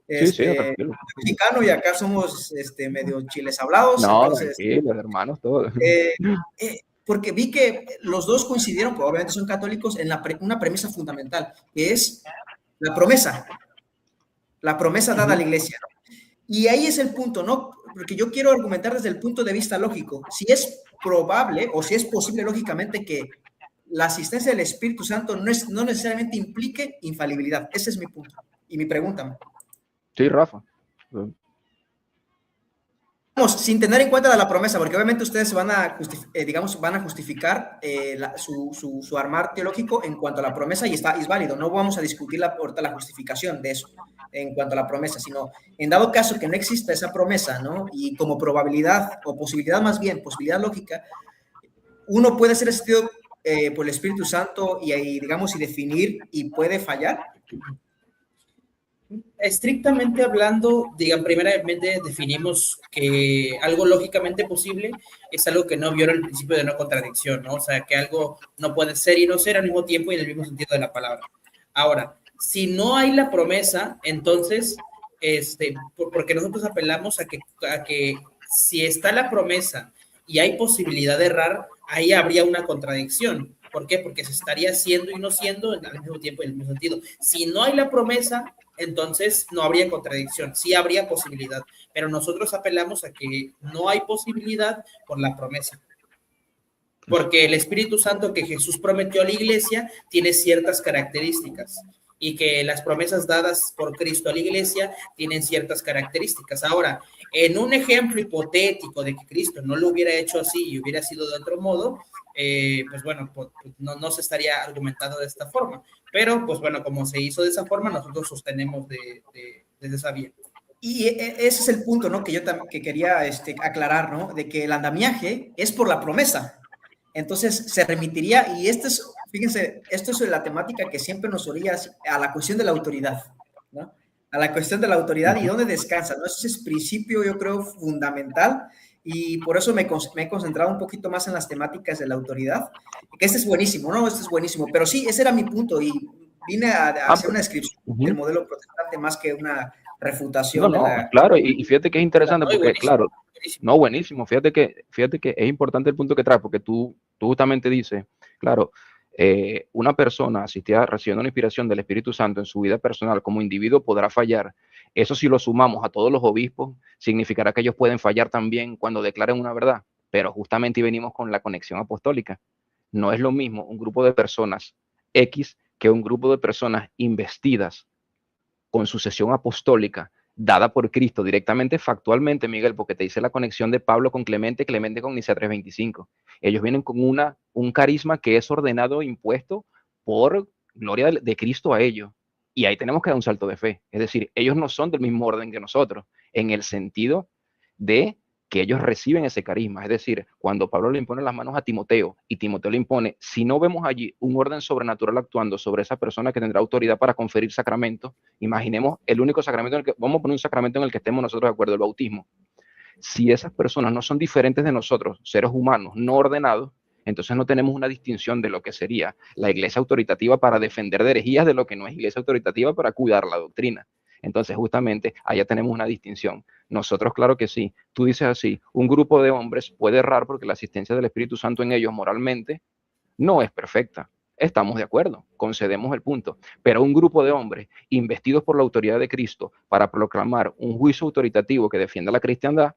Sí, tranquilo. mexicano y acá somos medio chiles hablados, no, entonces... tranquilo, hermanos, todos. Porque vi que los dos coincidieron, pues obviamente son católicos, en una premisa fundamental, que es la promesa dada a la iglesia, ¿no? Y ahí es el punto, ¿no? Porque yo quiero argumentar desde el punto de vista lógico. Si es probable o si es posible lógicamente que la asistencia del Espíritu Santo no necesariamente implique infalibilidad. Ese es mi punto y mi pregunta. Sí, Rafa. sin tener en cuenta la promesa, porque obviamente ustedes van a, van a justificar su armar teológico en cuanto a la promesa y es válido. No vamos a discutir ahorita la justificación de eso en cuanto a la promesa, sino en dado caso que no exista esa promesa, ¿no? Y como probabilidad o posibilidad más bien, posibilidad lógica, uno puede ser asistido por el Espíritu Santo y digamos, y definir y puede fallar. Estrictamente hablando, primeramente definimos que algo lógicamente posible es algo que no viola el principio de no contradicción, ¿no? O sea, que algo no puede ser y no ser al mismo tiempo y en el mismo sentido de la palabra. Ahora, si no hay la promesa, entonces, porque nosotros apelamos a que si está la promesa y hay posibilidad de errar, ahí habría una contradicción. ¿Por qué? Porque se estaría siendo y no siendo al mismo tiempo y en el mismo sentido. Si no hay la promesa, entonces no habría contradicción, sí habría posibilidad, pero nosotros apelamos a que no hay posibilidad por la promesa. Porque el Espíritu Santo que Jesús prometió a la iglesia tiene ciertas características y que las promesas dadas por Cristo a la iglesia tienen ciertas características. Ahora, en un ejemplo hipotético de que Cristo no lo hubiera hecho así y hubiera sido de otro modo, pues bueno, pues no se estaría argumentando de esta forma. Pero, pues bueno, como se hizo de esa forma, nosotros sostenemos de esa vía. Y ese es el punto, ¿no? Que yo que quería aclarar, ¿no? De que el andamiaje es por la promesa. Entonces se remitiría, y fíjense, esto es la temática que siempre nos orilla a la cuestión de la autoridad, ¿no? A la cuestión de la autoridad y dónde descansa, ¿no? Ese es el principio, yo creo, fundamental, y por eso me he concentrado un poquito más en las temáticas de la autoridad, que este es buenísimo, ¿no? Este es buenísimo, pero sí, ese era mi punto, y vine a hacer una descripción del modelo protestante más que una refutación. Claro, y fíjate que es interesante porque, claro, buenísimo, fíjate que es importante el punto que traes, porque tú justamente dices, claro, una persona asistida recibiendo una inspiración del Espíritu Santo en su vida personal como individuo podrá fallar. Eso, si lo sumamos a todos los obispos, significará que ellos pueden fallar también cuando declaren una verdad, pero justamente venimos con la conexión apostólica. No es lo mismo un grupo de personas X que un grupo de personas investidas con sucesión apostólica dada por Cristo directamente, factualmente, Miguel, porque te dice la conexión de Pablo con Clemente, Clemente con Nicea 3:25. Ellos vienen con un carisma que es ordenado, impuesto por gloria de Cristo a ellos. Y ahí tenemos que dar un salto de fe. Es decir, ellos no son del mismo orden que nosotros, en el sentido de que ellos reciben ese carisma. Es decir, cuando Pablo le impone las manos a Timoteo y Timoteo le impone, si no vemos allí un orden sobrenatural actuando sobre esa persona que tendrá autoridad para conferir sacramentos, imaginemos el único sacramento en el que, vamos a poner un sacramento en el que estemos nosotros de acuerdo, el bautismo. Si esas personas no son diferentes de nosotros, seres humanos no ordenados, entonces no tenemos una distinción de lo que sería la iglesia autoritativa para defender de herejías de lo que no es iglesia autoritativa para cuidar la doctrina. Entonces, justamente, allá tenemos una distinción. Nosotros, claro que sí. Tú dices así, un grupo de hombres puede errar porque la asistencia del Espíritu Santo en ellos moralmente no es perfecta. Estamos de acuerdo, concedemos el punto. Pero un grupo de hombres investidos por la autoridad de Cristo para proclamar un juicio autoritativo que defienda la cristiandad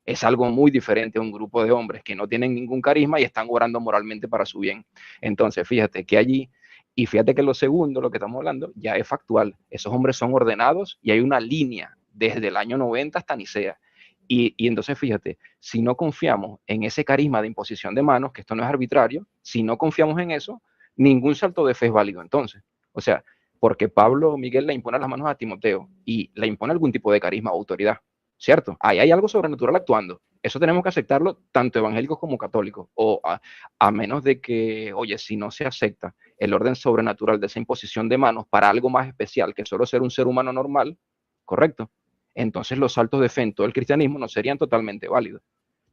es algo muy diferente a un grupo de hombres que no tienen ningún carisma y están orando moralmente para su bien. Entonces, fíjate que allí, y fíjate que lo segundo, lo que estamos hablando, ya es factual. Esos hombres son ordenados y hay una línea desde el año 90 hasta Nicea. Y entonces, fíjate, si no confiamos en ese carisma de imposición de manos, que esto no es arbitrario, si no confiamos en eso, ningún salto de fe es válido entonces. O sea, porque Pablo Miguel le impone las manos a Timoteo y le impone algún tipo de carisma o autoridad, ¿cierto? Ahí hay algo sobrenatural actuando. Eso tenemos que aceptarlo tanto evangélicos como católicos, o a menos de que, oye, si no se acepta el orden sobrenatural de esa imposición de manos para algo más especial que solo ser un ser humano normal, ¿correcto? Entonces los saltos de fe en todo el cristianismo no serían totalmente válidos.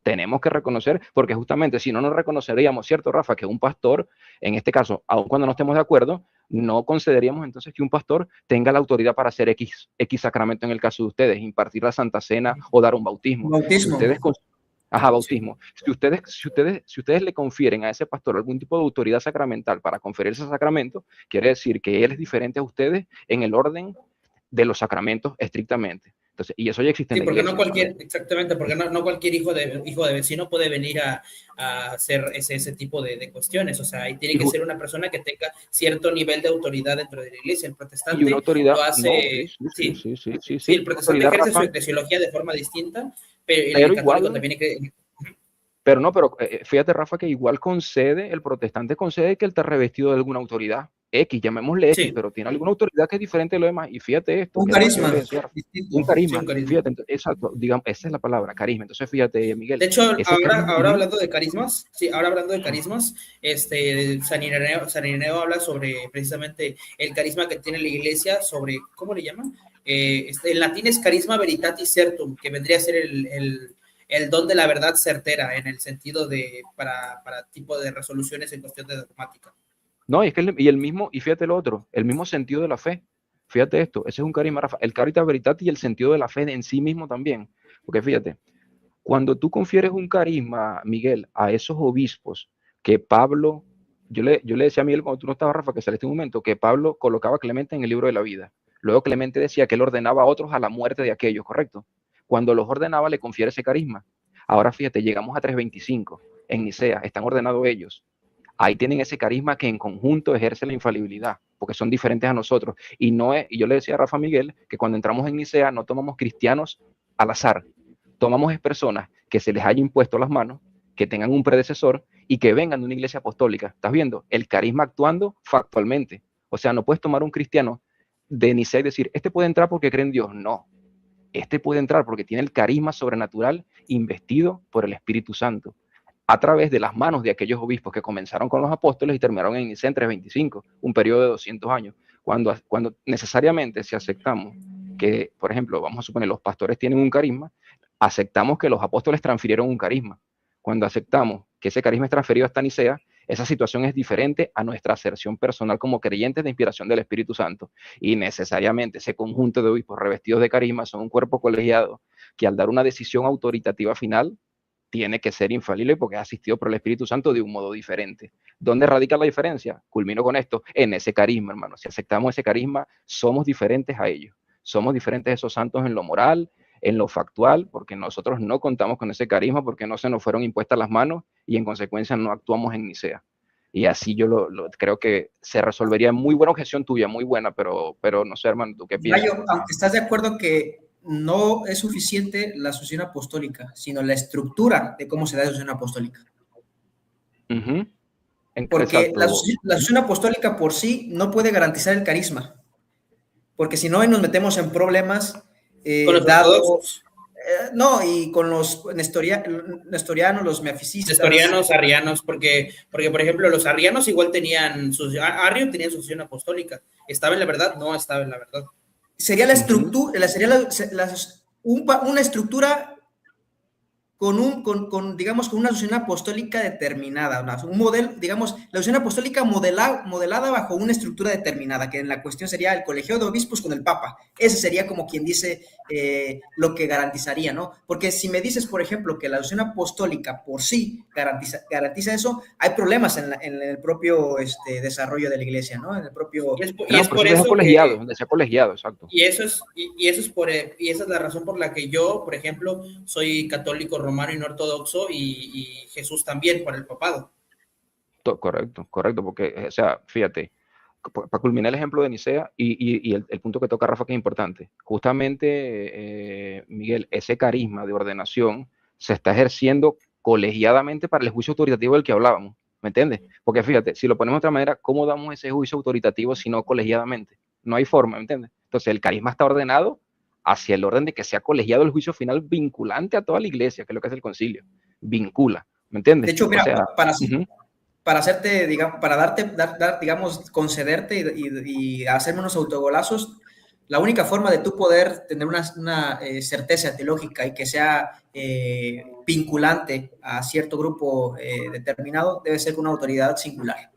Tenemos que reconocer, porque justamente si no nos reconoceríamos, ¿cierto, Rafa? Que un pastor, en este caso, aun cuando no estemos de acuerdo, no concederíamos entonces que un pastor tenga la autoridad para hacer X sacramento en el caso de ustedes, impartir la Santa Cena o dar un bautismo. Bautismo. Bautismo. Si ustedes le confieren a ese pastor algún tipo de autoridad sacramental para conferir ese sacramento, quiere decir que él es diferente a ustedes en el orden de los sacramentos estrictamente. Entonces, y eso ya existe en la iglesia. Porque no cualquier hijo de vecino puede venir a hacer ese tipo de cuestiones. O sea, ahí tiene que ser una persona que tenga cierto nivel de autoridad dentro de la iglesia. El protestante y una autoridad, lo hace. Sí, el protestante ejerce su eclesiología de forma distinta Pero el católico igual, también cree. pero no, pero fíjate, Rafa, que igual concede, el protestante concede que él está revestido de alguna autoridad X, llamémosle X, Sí, pero tiene alguna autoridad que es diferente de lo demás. Y fíjate esto, Un que era lo que yo carisma le decía, Rafa, distinto. un carisma, sí, un carisma. fíjate, exacto, digamos, esa es la palabra, carisma. Entonces, fíjate, Miguel, De hecho, ese carisma, ahora hablando de carismas, sí, ahora hablando de carismas, San Ireneo habla sobre precisamente el carisma que tiene la iglesia, sobre, ¿cómo le llaman? En latín es carisma veritatis certum, que vendría a ser el don de la verdad certera, en el sentido de, para tipo de resoluciones en cuestión de dogmática. no, y es que y el mismo, y fíjate lo otro, el mismo sentido de la fe. Fíjate esto, ese es un carisma, Rafa, el caritas veritatis y el sentido de la fe en sí mismo también. Porque fíjate, cuando tú confieres un carisma, Miguel, a esos obispos que Pablo, yo le decía a Miguel cuando tú no estabas, Rafa, que saliste un momento, que Pablo colocaba a Clemente en el libro de la vida. Luego Clemente decía que él ordenaba a otros a la muerte de aquellos, ¿correcto? Cuando los ordenaba, le confiere ese carisma. Ahora fíjate, llegamos a 325, en Nicea, están ordenados ellos. Ahí tienen ese carisma que en conjunto ejerce la infalibilidad, porque son diferentes a nosotros. Y no es, y yo le decía a Rafa Miguel que cuando entramos en Nicea no tomamos cristianos al azar, tomamos personas que se les haya impuesto las manos, que tengan un predecesor y que vengan de una iglesia apostólica. ¿Estás viendo? El carisma actuando factualmente. O sea, no puedes tomar un cristiano de Nicea y decir, este puede entrar porque cree en Dios. No, este puede entrar porque tiene el carisma sobrenatural investido por el Espíritu Santo a través de las manos de aquellos obispos que comenzaron con los apóstoles y terminaron en Nicea en 325, un periodo de 200 años, cuando necesariamente si aceptamos que, por ejemplo, vamos a suponer los pastores tienen un carisma, aceptamos que los apóstoles transfirieron un carisma. Cuando aceptamos que ese carisma es transferido hasta Nicea, esa situación es diferente a nuestra aserción personal como creyentes de inspiración del Espíritu Santo. Y necesariamente ese conjunto de obispos revestidos de carisma son un cuerpo colegiado que al dar una decisión autoritativa final, tiene que ser infalible porque es asistido por el Espíritu Santo de un modo diferente. ¿Dónde radica la diferencia? Culmino con esto, en ese carisma, hermano. Si aceptamos ese carisma, somos diferentes a ellos. Somos diferentes a esos santos en lo moral, en lo factual, porque nosotros no contamos con ese carisma, porque no se nos fueron impuestas las manos y en consecuencia no actuamos en Nicea. Y así yo creo que se resolvería. Muy buena objeción tuya, muy buena, pero no sé, hermano, ¿tú qué piensas? Mayo, aunque estás de acuerdo que no es suficiente la sucesión apostólica, sino la estructura de cómo se da la sucesión apostólica. Uh-huh. Porque la Exacto. sucesión apostólica por sí no puede garantizar el carisma, porque si no, ahí nos metemos en problemas Con los dado... ortodoxos. No, y con los nestorianos, los meaficistas. Nestorianos, arrianos, porque, por ejemplo, los arrianos igual tenían Arrio tenía su sucesión apostólica. ¿Estaba en la verdad? No estaba en la verdad. Sería la estructura, una estructura digamos, con una sucesión apostólica determinada, un modelo, digamos, la sucesión apostólica modelada bajo una estructura determinada, que en la cuestión sería el colegio de obispos con el Papa. Ese sería como quien dice lo que garantizaría, ¿no? Porque si me dices, por ejemplo, que la sucesión apostólica por sí garantiza eso, hay problemas en el propio desarrollo de la iglesia, ¿no? En el propio... Y es por eso colegiado, donde sea colegiado, exacto. Y esa es la razón por la que yo, por ejemplo, soy católico romano y no ortodoxo y Jesús también por el papado. Correcto, porque, o sea, fíjate, para culminar el ejemplo de Nicea y el punto que toca Rafa que es importante, justamente, Miguel, ese carisma de ordenación se está ejerciendo colegiadamente para el juicio autoritativo del que hablábamos, ¿me entiendes? Porque fíjate, si lo ponemos de otra manera, ¿cómo damos ese juicio autoritativo si no colegiadamente? No hay forma, ¿me entiendes? Entonces el carisma está ordenado hacia el orden de que sea colegiado el juicio final vinculante a toda la iglesia, que es lo que es el concilio, vincula, ¿me entiendes? De hecho, mira, o sea, para hacerte, digamos, para digamos, concederte y hacerme unos autogolazos, la única forma de tú poder tener una certeza teológica y que sea vinculante a cierto grupo determinado debe ser con una autoridad singular.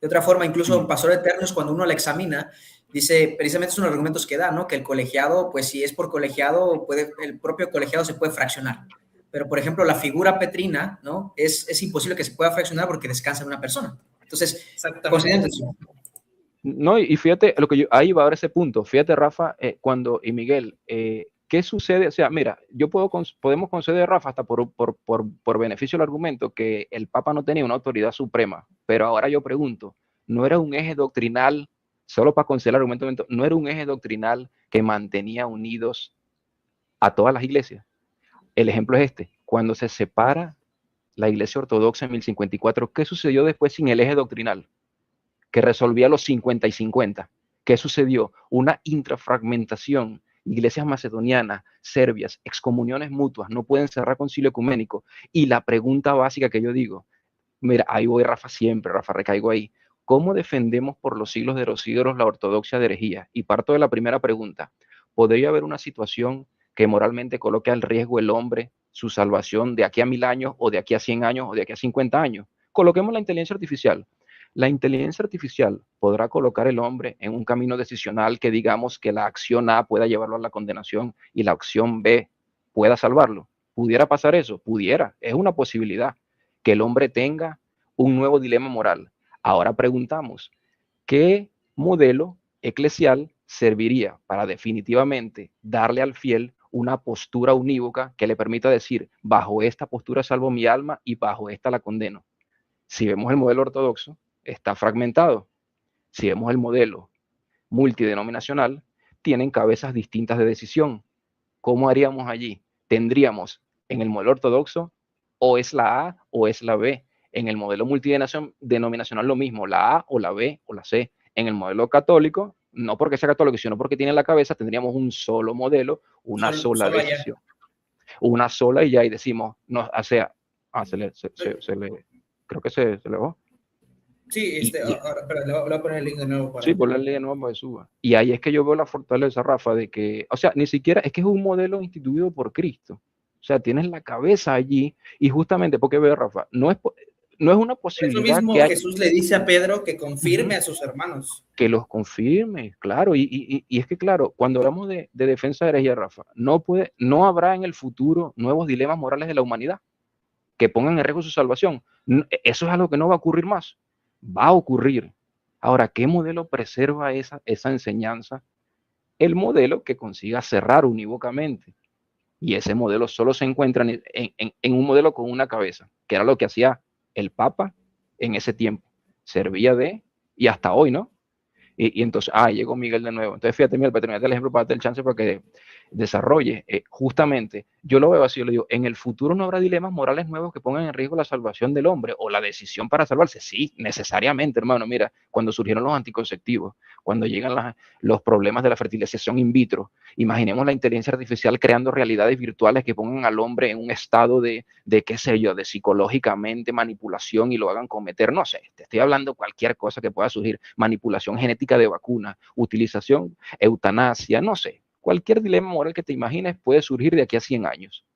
De otra forma, incluso en Pastor Eternos, cuando uno la examina, dice, precisamente son los argumentos que da, ¿no? Que el colegiado, pues si es por colegiado, el propio colegiado se puede fraccionar. Pero, por ejemplo, la figura petrina, ¿no? Es imposible que se pueda fraccionar porque descansa en una persona. Entonces, considerando eso. No, y fíjate, ahí va a haber ese punto. Fíjate, Rafa, y Miguel, ¿qué sucede? O sea, mira, podemos conceder, Rafa, hasta por beneficio del argumento, que el Papa no tenía una autoridad suprema. Pero ahora yo pregunto, ¿no era un eje doctrinal, solo para conceder el argumento, no era un eje doctrinal que mantenía unidos a todas las iglesias? El ejemplo es este. Cuando se separa la Iglesia Ortodoxa en 1054, ¿qué sucedió después sin el eje doctrinal? Que resolvía los 50 y 50. ¿Qué sucedió? Una intrafragmentación. Iglesias macedonianas, serbias, excomuniones mutuas, no pueden cerrar concilio ecuménico. Y la pregunta básica que yo digo, mira, ahí voy Rafa siempre, Rafa, recaigo ahí. ¿Cómo defendemos por los siglos de los siglos la ortodoxia de herejía? Y parto de la primera pregunta. ¿Podría haber una situación que moralmente coloque al riesgo el hombre, su salvación de aquí a 1000 años, o de aquí a 100 años, o de aquí a 50 años? Coloquemos la inteligencia artificial. La inteligencia artificial podrá colocar al hombre en un camino decisional que digamos que la acción A pueda llevarlo a la condenación y la acción B pueda salvarlo. ¿Pudiera pasar eso? Pudiera, es una posibilidad que el hombre tenga un nuevo dilema moral. Ahora preguntamos, ¿qué modelo eclesial serviría para definitivamente darle al fiel una postura unívoca que le permita decir, bajo esta postura salvo mi alma y bajo esta la condeno? Si vemos el modelo ortodoxo, está fragmentado. Si vemos el modelo multidenominacional, tienen cabezas distintas de decisión. ¿Cómo haríamos allí? Tendríamos en el modelo ortodoxo o es la A o es la B. En el modelo multidenominacional lo mismo, la A o la B o la C. En el modelo católico, no porque sea católico, sino porque tiene en la cabeza, tendríamos un solo modelo, una sola decisión. Una sola y ya, y decimos, no, o sea, creo que se le va. Sí, ahora, espera, le voy a poner el link de nuevo. Sí, poner el link de nuevo para que suba. Y ahí es que yo veo la fortaleza, Rafa, de que, o sea, ni siquiera, es que es un modelo instituido por Cristo. O sea, tienes la cabeza allí, y justamente, porque ve, Rafa, no es una posibilidad. Eso mismo Jesús le dice a Pedro que confirme a sus hermanos. Que los confirme, claro. Y es que, claro, cuando hablamos de defensa de herejía, Rafa, no habrá en el futuro nuevos dilemas morales de la humanidad que pongan en riesgo su salvación. Eso es algo que no va a ocurrir más. Va a ocurrir. Ahora, ¿qué modelo preserva esa enseñanza? El modelo que consiga cerrar unívocamente. Y ese modelo solo se encuentra en un modelo con una cabeza, que era lo que hacía el Papa en ese tiempo. Servía y hasta hoy, ¿no? Y entonces, llegó Miguel de nuevo. Entonces, fíjate, Miguel, para terminar el ejemplo, para darte el chance para que desarrolle. Justamente, yo lo veo así, yo le digo, en el futuro no habrá dilemas morales nuevos que pongan en riesgo la salvación del hombre o la decisión para salvarse. Sí, necesariamente, hermano. Mira, cuando surgieron los anticonceptivos, cuando llegan los problemas de la fertilización in vitro, imaginemos la inteligencia artificial creando realidades virtuales que pongan al hombre en un estado de qué sé yo, de psicológicamente manipulación y lo hagan cometer, no sé, te estoy hablando cualquier cosa que pueda surgir, manipulación genética de vacunas, utilización, eutanasia, no sé, cualquier dilema moral que te imagines puede surgir de aquí a 100 años.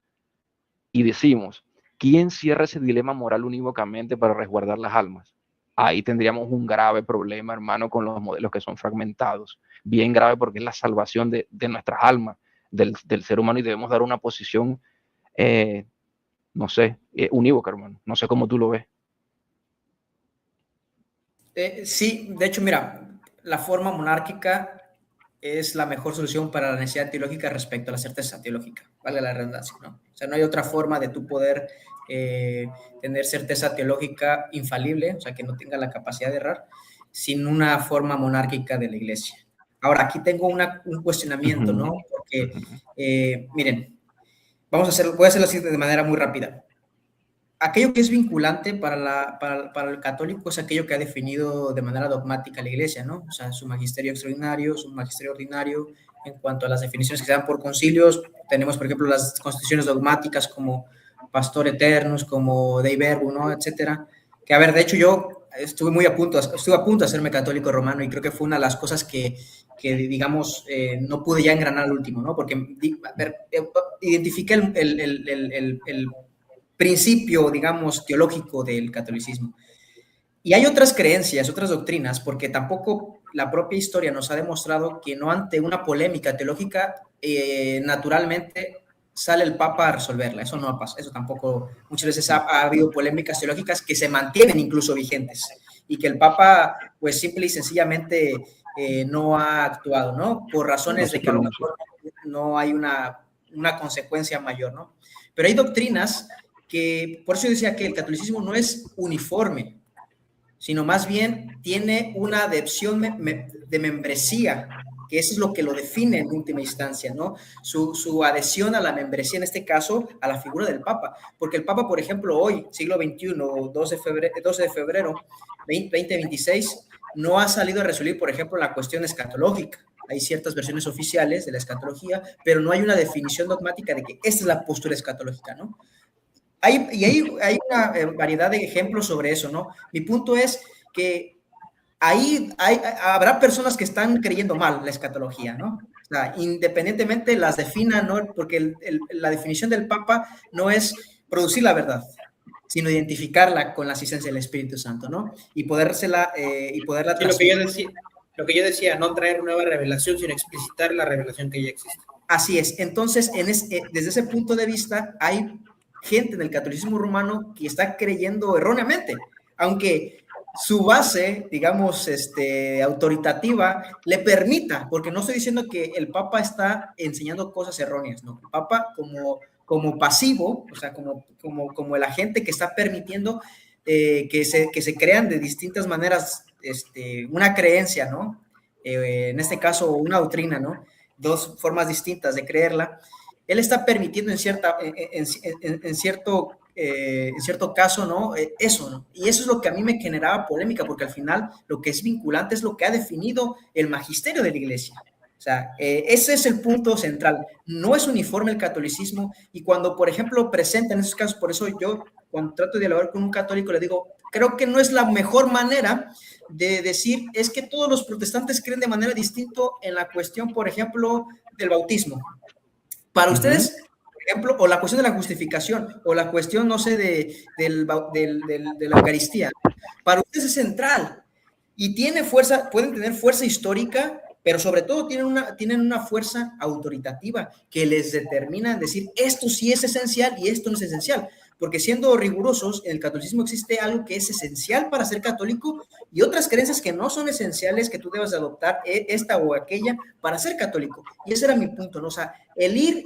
Y decimos, ¿quién cierra ese dilema moral unívocamente para resguardar las almas? Ahí tendríamos un grave problema, hermano, con los modelos que son fragmentados. Bien grave porque es la salvación de nuestras almas, del ser humano, y debemos dar una posición, no sé, unívoca, hermano. No sé cómo tú lo ves. Sí, de hecho, mira, la forma monárquica es la mejor solución para la necesidad teológica respecto a la certeza teológica, valga la redundancia, ¿no? O sea, no hay otra forma de tú poder tener certeza teológica infalible, o sea, que no tenga la capacidad de errar, sin una forma monárquica de la iglesia. Ahora, aquí tengo un cuestionamiento, ¿no? Porque, miren, voy a hacerlo así de manera muy rápida. Aquello que es vinculante para el católico es aquello que ha definido de manera dogmática la iglesia, ¿no? O sea, su magisterio extraordinario, su magisterio ordinario. En cuanto a las definiciones que se dan por concilios, tenemos, por ejemplo, las constituciones dogmáticas como Pastor Eternus, como Dei Verbum, ¿no? Etcétera. Que, a ver, de hecho, yo estuve a punto de hacerme católico romano y creo que fue una de las cosas que digamos, no pude ya engranar al último, ¿no? Porque, a ver, identifiqué el principio, digamos, teológico del catolicismo. Y hay otras creencias, otras doctrinas, porque tampoco la propia historia nos ha demostrado que no ante una polémica teológica, naturalmente sale el Papa a resolverla. Eso no pasa, eso tampoco. Muchas veces ha habido polémicas teológicas que se mantienen incluso vigentes y que el Papa, pues, simple y sencillamente no ha actuado, ¿no? Por razones de que a lo mejor no hay una consecuencia mayor, ¿no? Pero hay doctrinas que, por eso yo decía que el catolicismo no es uniforme, sino más bien tiene una adhesión de membresía que eso es lo que lo define en última instancia, ¿no? Su adhesión a la membresía, en este caso, a la figura del Papa. Porque el Papa, por ejemplo, hoy, siglo XXI, 12 de febrero 2026, no ha salido a resolver, por ejemplo, la cuestión escatológica. Hay ciertas versiones oficiales de la escatología, pero no hay una definición dogmática de que esta es la postura escatológica, ¿no? Hay una variedad de ejemplos sobre eso, ¿no? Mi punto es que habrá personas que están creyendo mal la escatología, ¿no? O sea, independientemente las definan, ¿no? Porque la definición del Papa no es producir la verdad, sino identificarla con la asistencia del Espíritu Santo, ¿no? Y poderla Sí, transmitir. lo que yo decía, no traer nueva revelación, sino explicitar la revelación que ya existe. Así es. Entonces, desde ese punto de vista, hay gente en el catolicismo romano que está creyendo erróneamente, aunque su base, digamos, autoritativa, le permita, porque no estoy diciendo que el Papa está enseñando cosas erróneas, no. El Papa como pasivo, o sea, como el agente que está permitiendo que se crean de distintas maneras una creencia, ¿no? En este caso, una doctrina, ¿no? Dos formas distintas de creerla. Él está permitiendo en cierto caso, ¿no? Eso, ¿no? Y eso es lo que a mí me generaba polémica, porque al final lo que es vinculante es lo que ha definido el magisterio de la Iglesia. O sea, ese es el punto central. No es uniforme el catolicismo, y cuando, por ejemplo, presentan esos casos, por eso yo, cuando trato de dialogar con un católico, le digo, creo que no es la mejor manera de decir, es que todos los protestantes creen de manera distinta en la cuestión, por ejemplo, del bautismo. Para ustedes, por ejemplo, o la cuestión de la justificación, o la cuestión, no sé, de la Eucaristía, para ustedes es central y tiene fuerza, pueden tener fuerza histórica, pero sobre todo tienen una fuerza autoritativa que les determina en decir esto sí es esencial y esto no es esencial. Porque siendo rigurosos, en el catolicismo existe algo que es esencial para ser católico y otras creencias que no son esenciales, que tú debes adoptar esta o aquella para ser católico. Y ese era mi punto, ¿no? O sea, el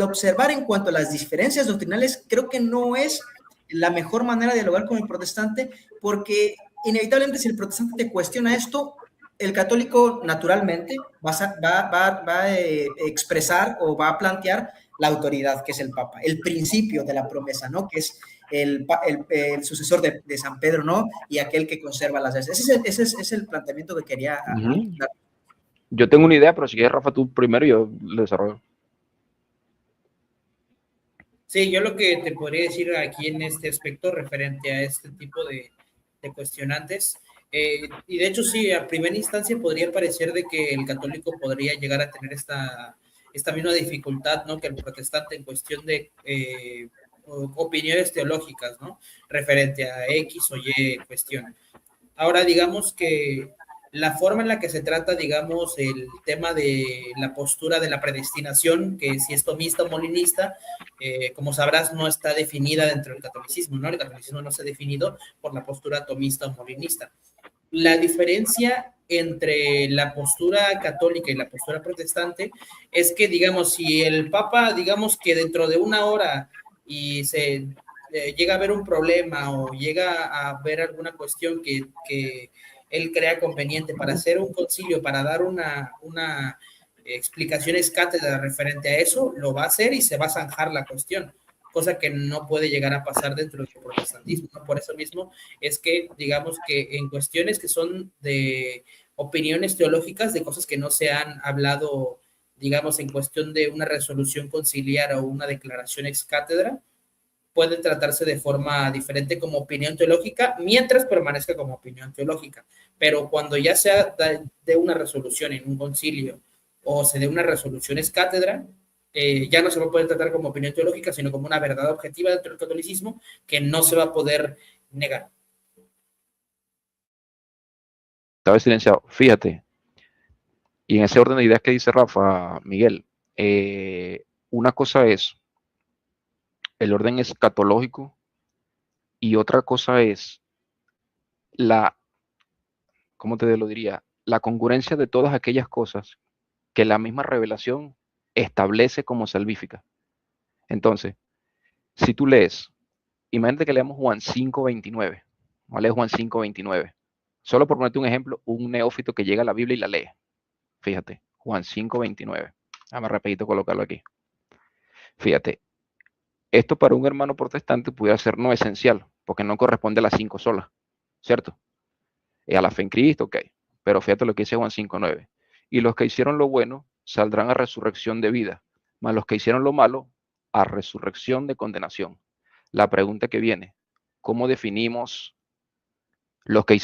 observar en cuanto a las diferencias doctrinales, creo que no es la mejor manera de dialogar con el protestante, porque inevitablemente si el protestante te cuestiona esto, el católico naturalmente va a expresar o va a plantear la autoridad, que es el Papa, el principio de la promesa, ¿no? Que es el sucesor de San Pedro, ¿no? Y aquel que conserva las llaves. Ese es el planteamiento que quería dar. Yo tengo una idea, pero si quieres, Rafa, tú primero y yo lo desarrollo. Sí, yo lo que te podría decir aquí en este aspecto referente a este tipo de cuestionantes, y de hecho sí, a primera instancia podría parecer de que el católico podría llegar a tener esta misma dificultad, ¿no? Que el protestante en cuestión de opiniones teológicas, ¿no? Referente a X o Y cuestión. Ahora, digamos que la forma en la que se trata, digamos, el tema de la postura de la predestinación, que si es tomista o molinista, como sabrás, no está definida dentro del catolicismo, ¿no? El catolicismo no se ha definido por la postura tomista o molinista. La diferencia entre la postura católica y la postura protestante es que, digamos, si el Papa, digamos que dentro de una hora y se llega a haber un problema o llega a haber alguna cuestión que él crea conveniente para hacer un concilio, para dar una explicaciones cátedra referente a eso, lo va a hacer y se va a zanjar la cuestión, cosa que no puede llegar a pasar dentro del protestantismo, ¿no? Por eso mismo es que, digamos que en cuestiones que son de opiniones teológicas, de cosas que no se han hablado, digamos, en cuestión de una resolución conciliar o una declaración ex cátedra, puede tratarse de forma diferente como opinión teológica, mientras permanezca como opinión teológica. Pero cuando ya sea de una resolución en un concilio o se dé una resolución ex cátedra, ya no se va a poder tratar como opinión teológica, sino como una verdad objetiva dentro del catolicismo que no se va a poder negar. Estaba silenciado. Fíjate, y en ese orden de ideas que dice Rafa, Miguel, una cosa es el orden escatológico y otra cosa es ¿cómo te lo diría? La congruencia de todas aquellas cosas que la misma revelación establece como salvífica. Entonces, si tú lees, imagínate que leemos Juan 5:29, ¿vale? Juan 5:29. Solo por ponerte un ejemplo, un neófito que llega a la Biblia y la lee. Fíjate, Juan 5:29. Vamos rapidito colocarlo aquí. Fíjate, esto para un hermano protestante pudiera ser no esencial, porque no corresponde a las 5 solas, ¿cierto? A la fe en Cristo, ok. Pero fíjate lo que dice Juan 5:9. Y los que hicieron lo bueno saldrán a resurrección de vida, mas los que hicieron lo malo a resurrección de condenación. La pregunta que viene, ¿cómo definimos lo que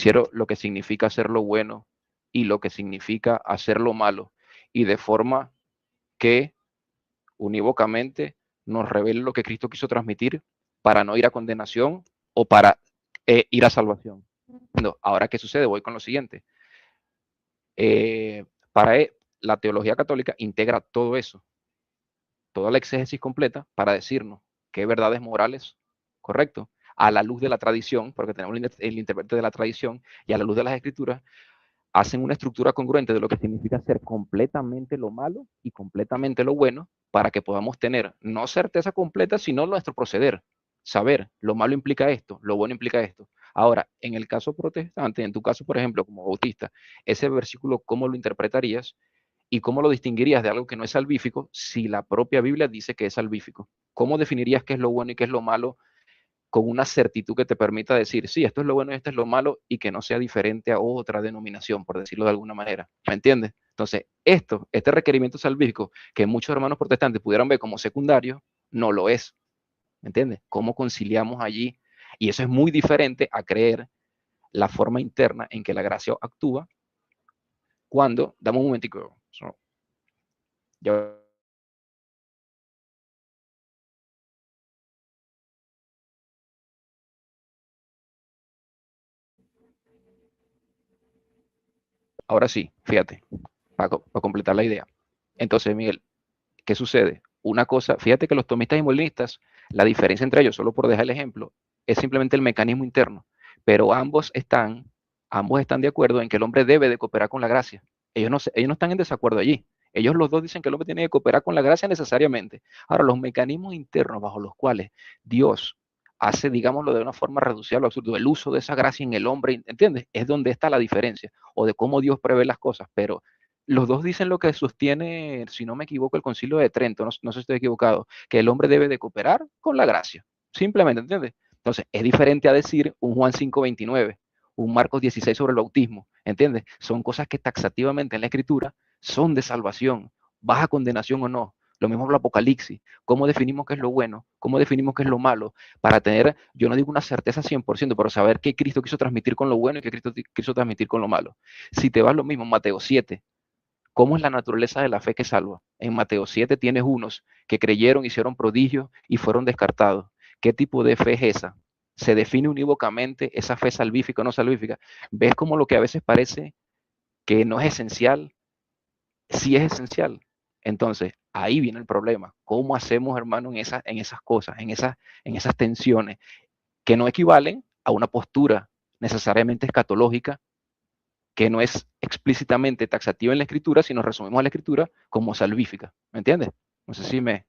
significa hacer lo bueno y lo que significa hacer lo malo? Y de forma que unívocamente nos revele lo que Cristo quiso transmitir para no ir a condenación o para ir a salvación. No, ahora, ¿qué sucede? Voy con lo siguiente. La teología católica integra todo eso, toda la exégesis completa para decirnos qué verdades morales, correcto, a la luz de la tradición, porque tenemos el intérprete de la tradición, y a la luz de las escrituras, hacen una estructura congruente de lo que significa hacer completamente lo malo y completamente lo bueno, para que podamos tener no certeza completa, sino nuestro proceder. Saber, lo malo implica esto, lo bueno implica esto. Ahora, en el caso protestante, en tu caso, por ejemplo, como bautista, ese versículo, ¿cómo lo interpretarías? ¿Y cómo lo distinguirías de algo que no es salvífico si la propia Biblia dice que es salvífico? ¿Cómo definirías qué es lo bueno y qué es lo malo con una certitud que te permita decir, sí, esto es lo bueno y esto es lo malo, y que no sea diferente a otra denominación, por decirlo de alguna manera? ¿Me entiendes? Entonces, este requerimiento salvífico, que muchos hermanos protestantes pudieran ver como secundario, no lo es. ¿Me entiendes? ¿Cómo conciliamos allí? Y eso es muy diferente a creer la forma interna en que la gracia actúa cuando, dame un momentico, ya. Ahora sí, fíjate, para completar la idea. Entonces, Miguel, ¿qué sucede? Una cosa, fíjate que los tomistas y molinistas, la diferencia entre ellos, solo por dejar el ejemplo, es simplemente el mecanismo interno, pero ambos están de acuerdo en que el hombre debe de cooperar con la gracia. Ellos no están en desacuerdo allí. Ellos los dos dicen que el hombre tiene que cooperar con la gracia necesariamente. Ahora, los mecanismos internos bajo los cuales Dios hace, digámoslo de una forma reducida a lo absurdo, el uso de esa gracia en el hombre, ¿entiendes? Es donde está la diferencia, o de cómo Dios prevé las cosas, pero los dos dicen lo que sostiene, si no me equivoco, el Concilio de Trento, no sé si estoy equivocado, que el hombre debe de cooperar con la gracia, simplemente, ¿entiendes? Entonces, es diferente a decir un Juan 5:29, un Marcos 16 sobre el bautismo, ¿entiendes? Son cosas que taxativamente en la Escritura son de salvación, baja condenación o no. Lo mismo el Apocalipsis. ¿Cómo definimos qué es lo bueno? ¿Cómo definimos qué es lo malo? Para tener, yo no digo una certeza 100%, pero saber qué Cristo quiso transmitir con lo bueno y qué Cristo quiso transmitir con lo malo. Si te vas lo mismo, Mateo 7, ¿cómo es la naturaleza de la fe que salva? En Mateo 7 tienes unos que creyeron, hicieron prodigios y fueron descartados. ¿Qué tipo de fe es esa? ¿Se define unívocamente esa fe salvífica o no salvífica? ¿Ves como lo que a veces parece que no es esencial, sí es esencial? Entonces, ahí viene el problema. ¿Cómo hacemos, hermano, en esas cosas, en esas tensiones que no equivalen a una postura necesariamente escatológica, que no es explícitamente taxativa en la escritura, sino resumimos a la escritura como salvífica? ¿Me entiendes? No sé si me...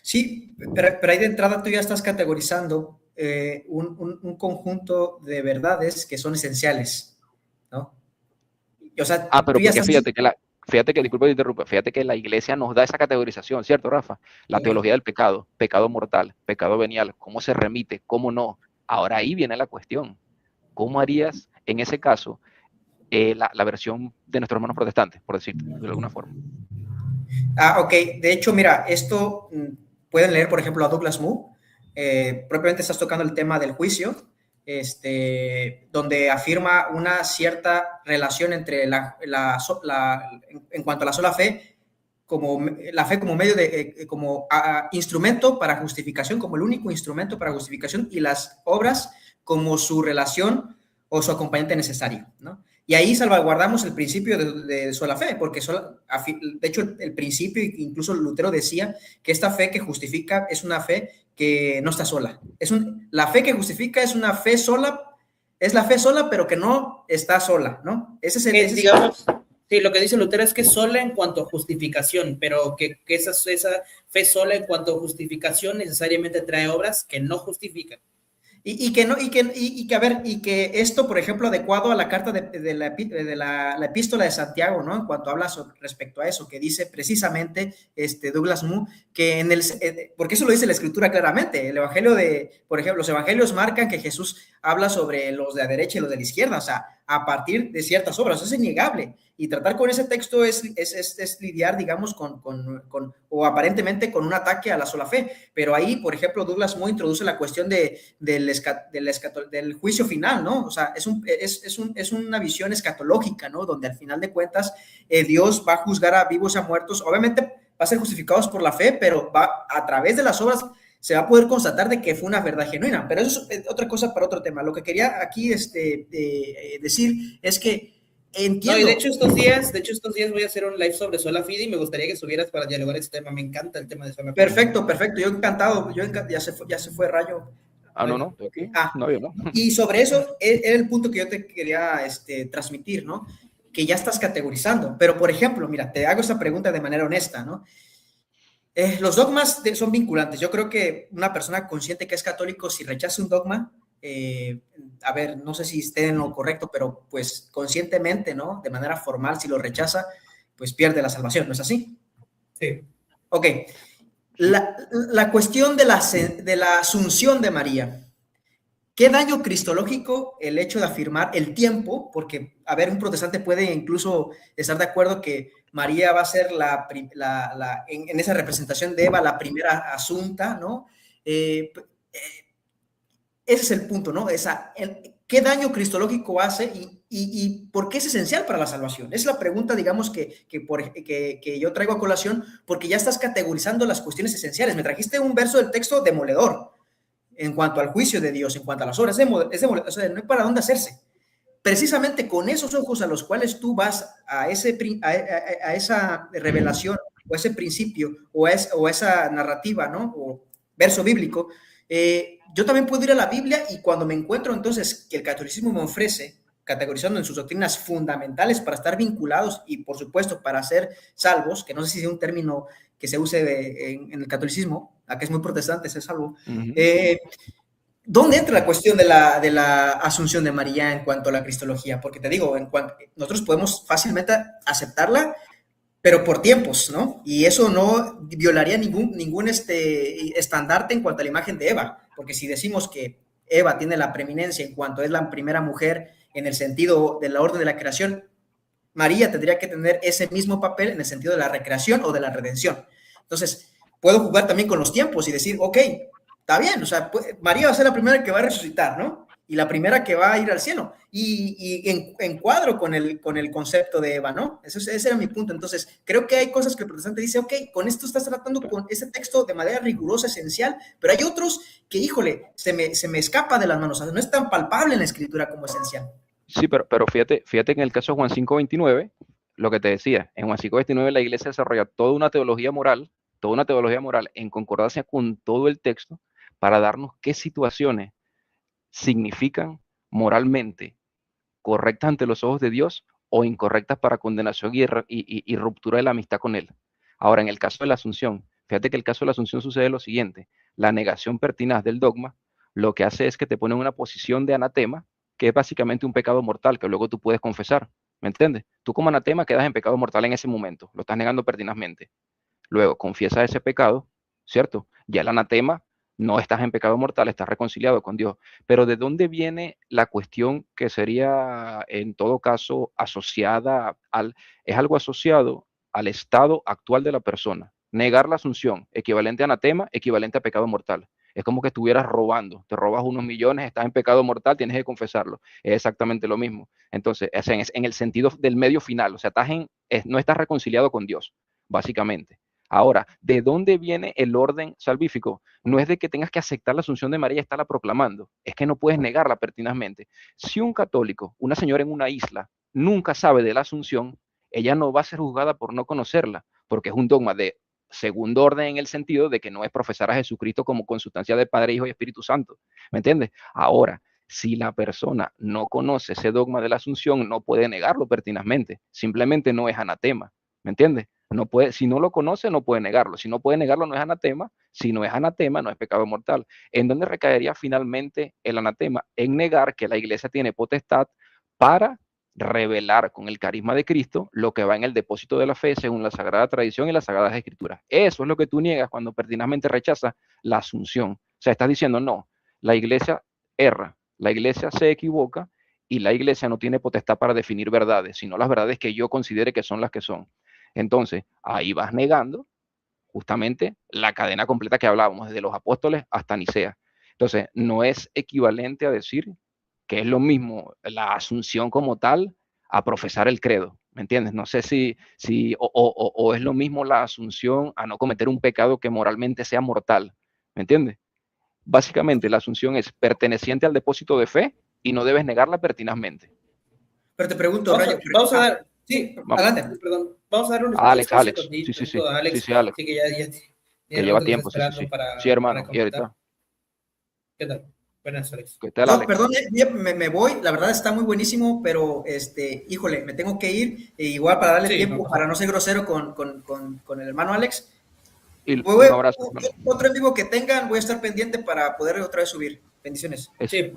Sí, pero ahí de entrada tú ya estás categorizando un conjunto de verdades que son esenciales, ¿no? O sea, pero tú ya porque estás... fíjate que, disculpa que interrumpa, fíjate que la iglesia nos da esa categorización, ¿cierto, Rafa? La teología del pecado, pecado mortal, pecado venial, cómo se remite, cómo no. Ahora ahí viene la cuestión. ¿Cómo harías en ese caso la versión de nuestros hermanos protestantes, por decirlo de alguna forma? Ok. De hecho, mira, esto pueden leer, por ejemplo, a Douglas Moo. Propiamente estás tocando el tema del juicio, donde afirma una cierta relación entre en cuanto a la sola fe, como la fe como medio de, como instrumento para justificación, como el único instrumento para justificación, y las obras como su relación o su acompañante necesario, ¿no? Y ahí salvaguardamos el principio de sola fe, porque de hecho el principio, incluso Lutero decía que esta fe que justifica es una fe que no está sola. La fe que justifica es una fe sola, es la fe sola, pero que no está sola, ¿no? Digamos, sí, lo que dice Lutero es que es sola en cuanto a justificación, pero que esa fe sola en cuanto a justificación necesariamente trae obras que no justifican. A ver, y que esto, por ejemplo, adecuado a la carta de la epístola de Santiago, ¿no? En cuanto habla respecto a eso, que dice precisamente Douglas Moo, que porque eso lo dice la escritura claramente, el evangelio por ejemplo, los evangelios marcan que Jesús habla sobre los de la derecha y los de la izquierda, o sea, a partir de ciertas obras, eso es innegable, y tratar con ese texto es lidiar, digamos, o aparentemente con un ataque a la sola fe, pero ahí, por ejemplo, Douglas Moo introduce la cuestión del juicio final, ¿no? O sea, es una visión escatológica, ¿no? Donde al final de cuentas Dios va a juzgar a vivos y a muertos, obviamente va a ser justificados por la fe, pero va a través de las obras se va a poder constatar de que fue una verdad genuina, pero eso es otra cosa para otro tema. Lo que quería aquí decir es que entiendo. No, y de hecho estos días voy a hacer un live sobre Sola Fide y me gustaría que subieras para dialogar este tema. Me encanta el tema de Sola Fide. Perfecto. Yo encantado. Ya se fue Rayo. No, estoy aquí. No, yo no. Y sobre eso era el punto que yo te quería transmitir, ¿no? Que ya estás categorizando. Pero, por ejemplo, mira, te hago esta pregunta de manera honesta, ¿no? Los dogmas son vinculantes. Yo creo que una persona consciente que es católico, si rechaza un dogma, a ver, no sé si esté en lo correcto, pero pues conscientemente, ¿no? De manera formal, si lo rechaza, pues pierde la salvación, ¿no es así? Sí. Ok. La cuestión de la asunción de María. ¿Qué daño cristológico el hecho de afirmar el tiempo? Porque, a ver, un protestante puede incluso estar de acuerdo que María va a ser en esa representación de Eva la primera asunta, ¿no? Ese es el punto, ¿no? ¿Qué daño cristológico hace y por qué es esencial para la salvación? Es la pregunta, digamos, que yo traigo a colación porque ya estás categorizando las cuestiones esenciales. Me trajiste un verso del texto demoledor en cuanto al juicio de Dios, en cuanto a las obras, o sea, no hay para dónde hacerse. Precisamente con esos ojos a los cuales tú vas a esa revelación o ese principio o esa narrativa, ¿no? O verso bíblico, yo también puedo ir a la Biblia y cuando me encuentro entonces que el catolicismo me ofrece, categorizando en sus doctrinas fundamentales para estar vinculados y por supuesto para ser salvos, que no sé si es un término que se use en el catolicismo, acá es muy protestante, ser salvo. ¿Dónde entra la cuestión de la asunción de María en cuanto a la cristología? Porque te digo, nosotros podemos fácilmente aceptarla, pero por tiempos, ¿no? Y eso no violaría ningún estandarte en cuanto a la imagen de Eva, porque si decimos que Eva tiene la preeminencia en cuanto es la primera mujer en el sentido de la orden de la creación, María tendría que tener ese mismo papel en el sentido de la recreación o de la redención. Entonces, puedo jugar también con los tiempos y decir, ok, está bien, o sea, María va a ser la primera que va a resucitar, ¿no? Y la primera que va a ir al cielo. Y encuadro con el concepto de Eva, ¿no? Ese era mi punto. Entonces, creo que hay cosas que el protestante dice, ok, con esto estás tratando con ese texto de manera rigurosa, esencial, pero hay otros que, híjole, se me escapa de las manos, o sea, no es tan palpable en la escritura como esencial. Sí, pero fíjate que en el caso de Juan 5:29, lo que te decía, en Juan 5:29 la iglesia desarrolla toda una teología moral en concordancia con todo el texto para darnos qué situaciones significan moralmente correctas ante los ojos de Dios o incorrectas para condenación y ruptura de la amistad con Él. Ahora, en el caso de la Asunción, fíjate que el caso de la Asunción sucede lo siguiente: la negación pertinaz del dogma lo que hace es que te pone en una posición de anatema, que es básicamente un pecado mortal que luego tú puedes confesar, ¿me entiendes? Tú como anatema quedas en pecado mortal en ese momento, lo estás negando pertinazmente. Luego confiesa ese pecado, ¿cierto? Ya el anatema, no estás en pecado mortal, estás reconciliado con Dios. Pero ¿de dónde viene la cuestión que sería, en todo caso, es algo asociado al estado actual de la persona? Negar la asunción, equivalente a anatema, equivalente a pecado mortal. Es como que estuvieras robando, te robas unos millones, estás en pecado mortal, tienes que confesarlo. Es exactamente lo mismo. Entonces, es en el sentido del medio final, o sea, no estás reconciliado con Dios, básicamente. Ahora, ¿de dónde viene el orden salvífico? No es de que tengas que aceptar la asunción de María y estarla proclamando, es que no puedes negarla pertinazmente. Si un católico, una señora en una isla, nunca sabe de la asunción, ella no va a ser juzgada por no conocerla, porque es un dogma de segundo orden en el sentido de que no es profesar a Jesucristo como consustancia de Padre, Hijo y Espíritu Santo. ¿Me entiendes? Ahora, si la persona no conoce ese dogma de la asunción, no puede negarlo pertinazmente, simplemente no es anatema. ¿Me entiendes? No puede, si no lo conoce, no puede negarlo. Si no puede negarlo, no es anatema, Si no es anatema, no es pecado mortal. ¿En dónde recaería finalmente el anatema? En negar que la iglesia tiene potestad para revelar con el carisma de Cristo lo que va en el depósito de la fe según la Sagrada Tradición y las Sagradas Escrituras. Eso es lo que tú niegas cuando pertinazmente rechazas la asunción. O sea, estás diciendo, no, la iglesia erra, la iglesia se equivoca y la iglesia no tiene potestad para definir verdades, sino las verdades que yo considere que son las que son. Entonces, ahí vas negando justamente la cadena completa que hablábamos, desde los apóstoles hasta Nicea. Entonces, no es equivalente a decir que es lo mismo la asunción como tal a profesar el credo, ¿me entiendes? No sé si o es lo mismo la asunción a no cometer un pecado que moralmente sea mortal, ¿me entiendes? Básicamente la asunción es perteneciente al depósito de fe y no debes negarla pertinazmente. Pero te pregunto, vamos a dar, sí, adelante. Perdón, vamos a dar un Alex, a Alex, Alex. Sí, Alex. Sí, que ya que lleva tiempo, sí, hermano, y ahorita. ¿Qué tal? Buenas, Alex. ¿Qué tal, Alex? Perdón, me voy, la verdad está muy buenísimo, pero híjole, me tengo que ir, igual para darle tiempo, para no ser grosero con el hermano Alex. Y un abrazo. Otro en vivo que tengan, voy a estar pendiente para poder otra vez subir. Bendiciones. Sí,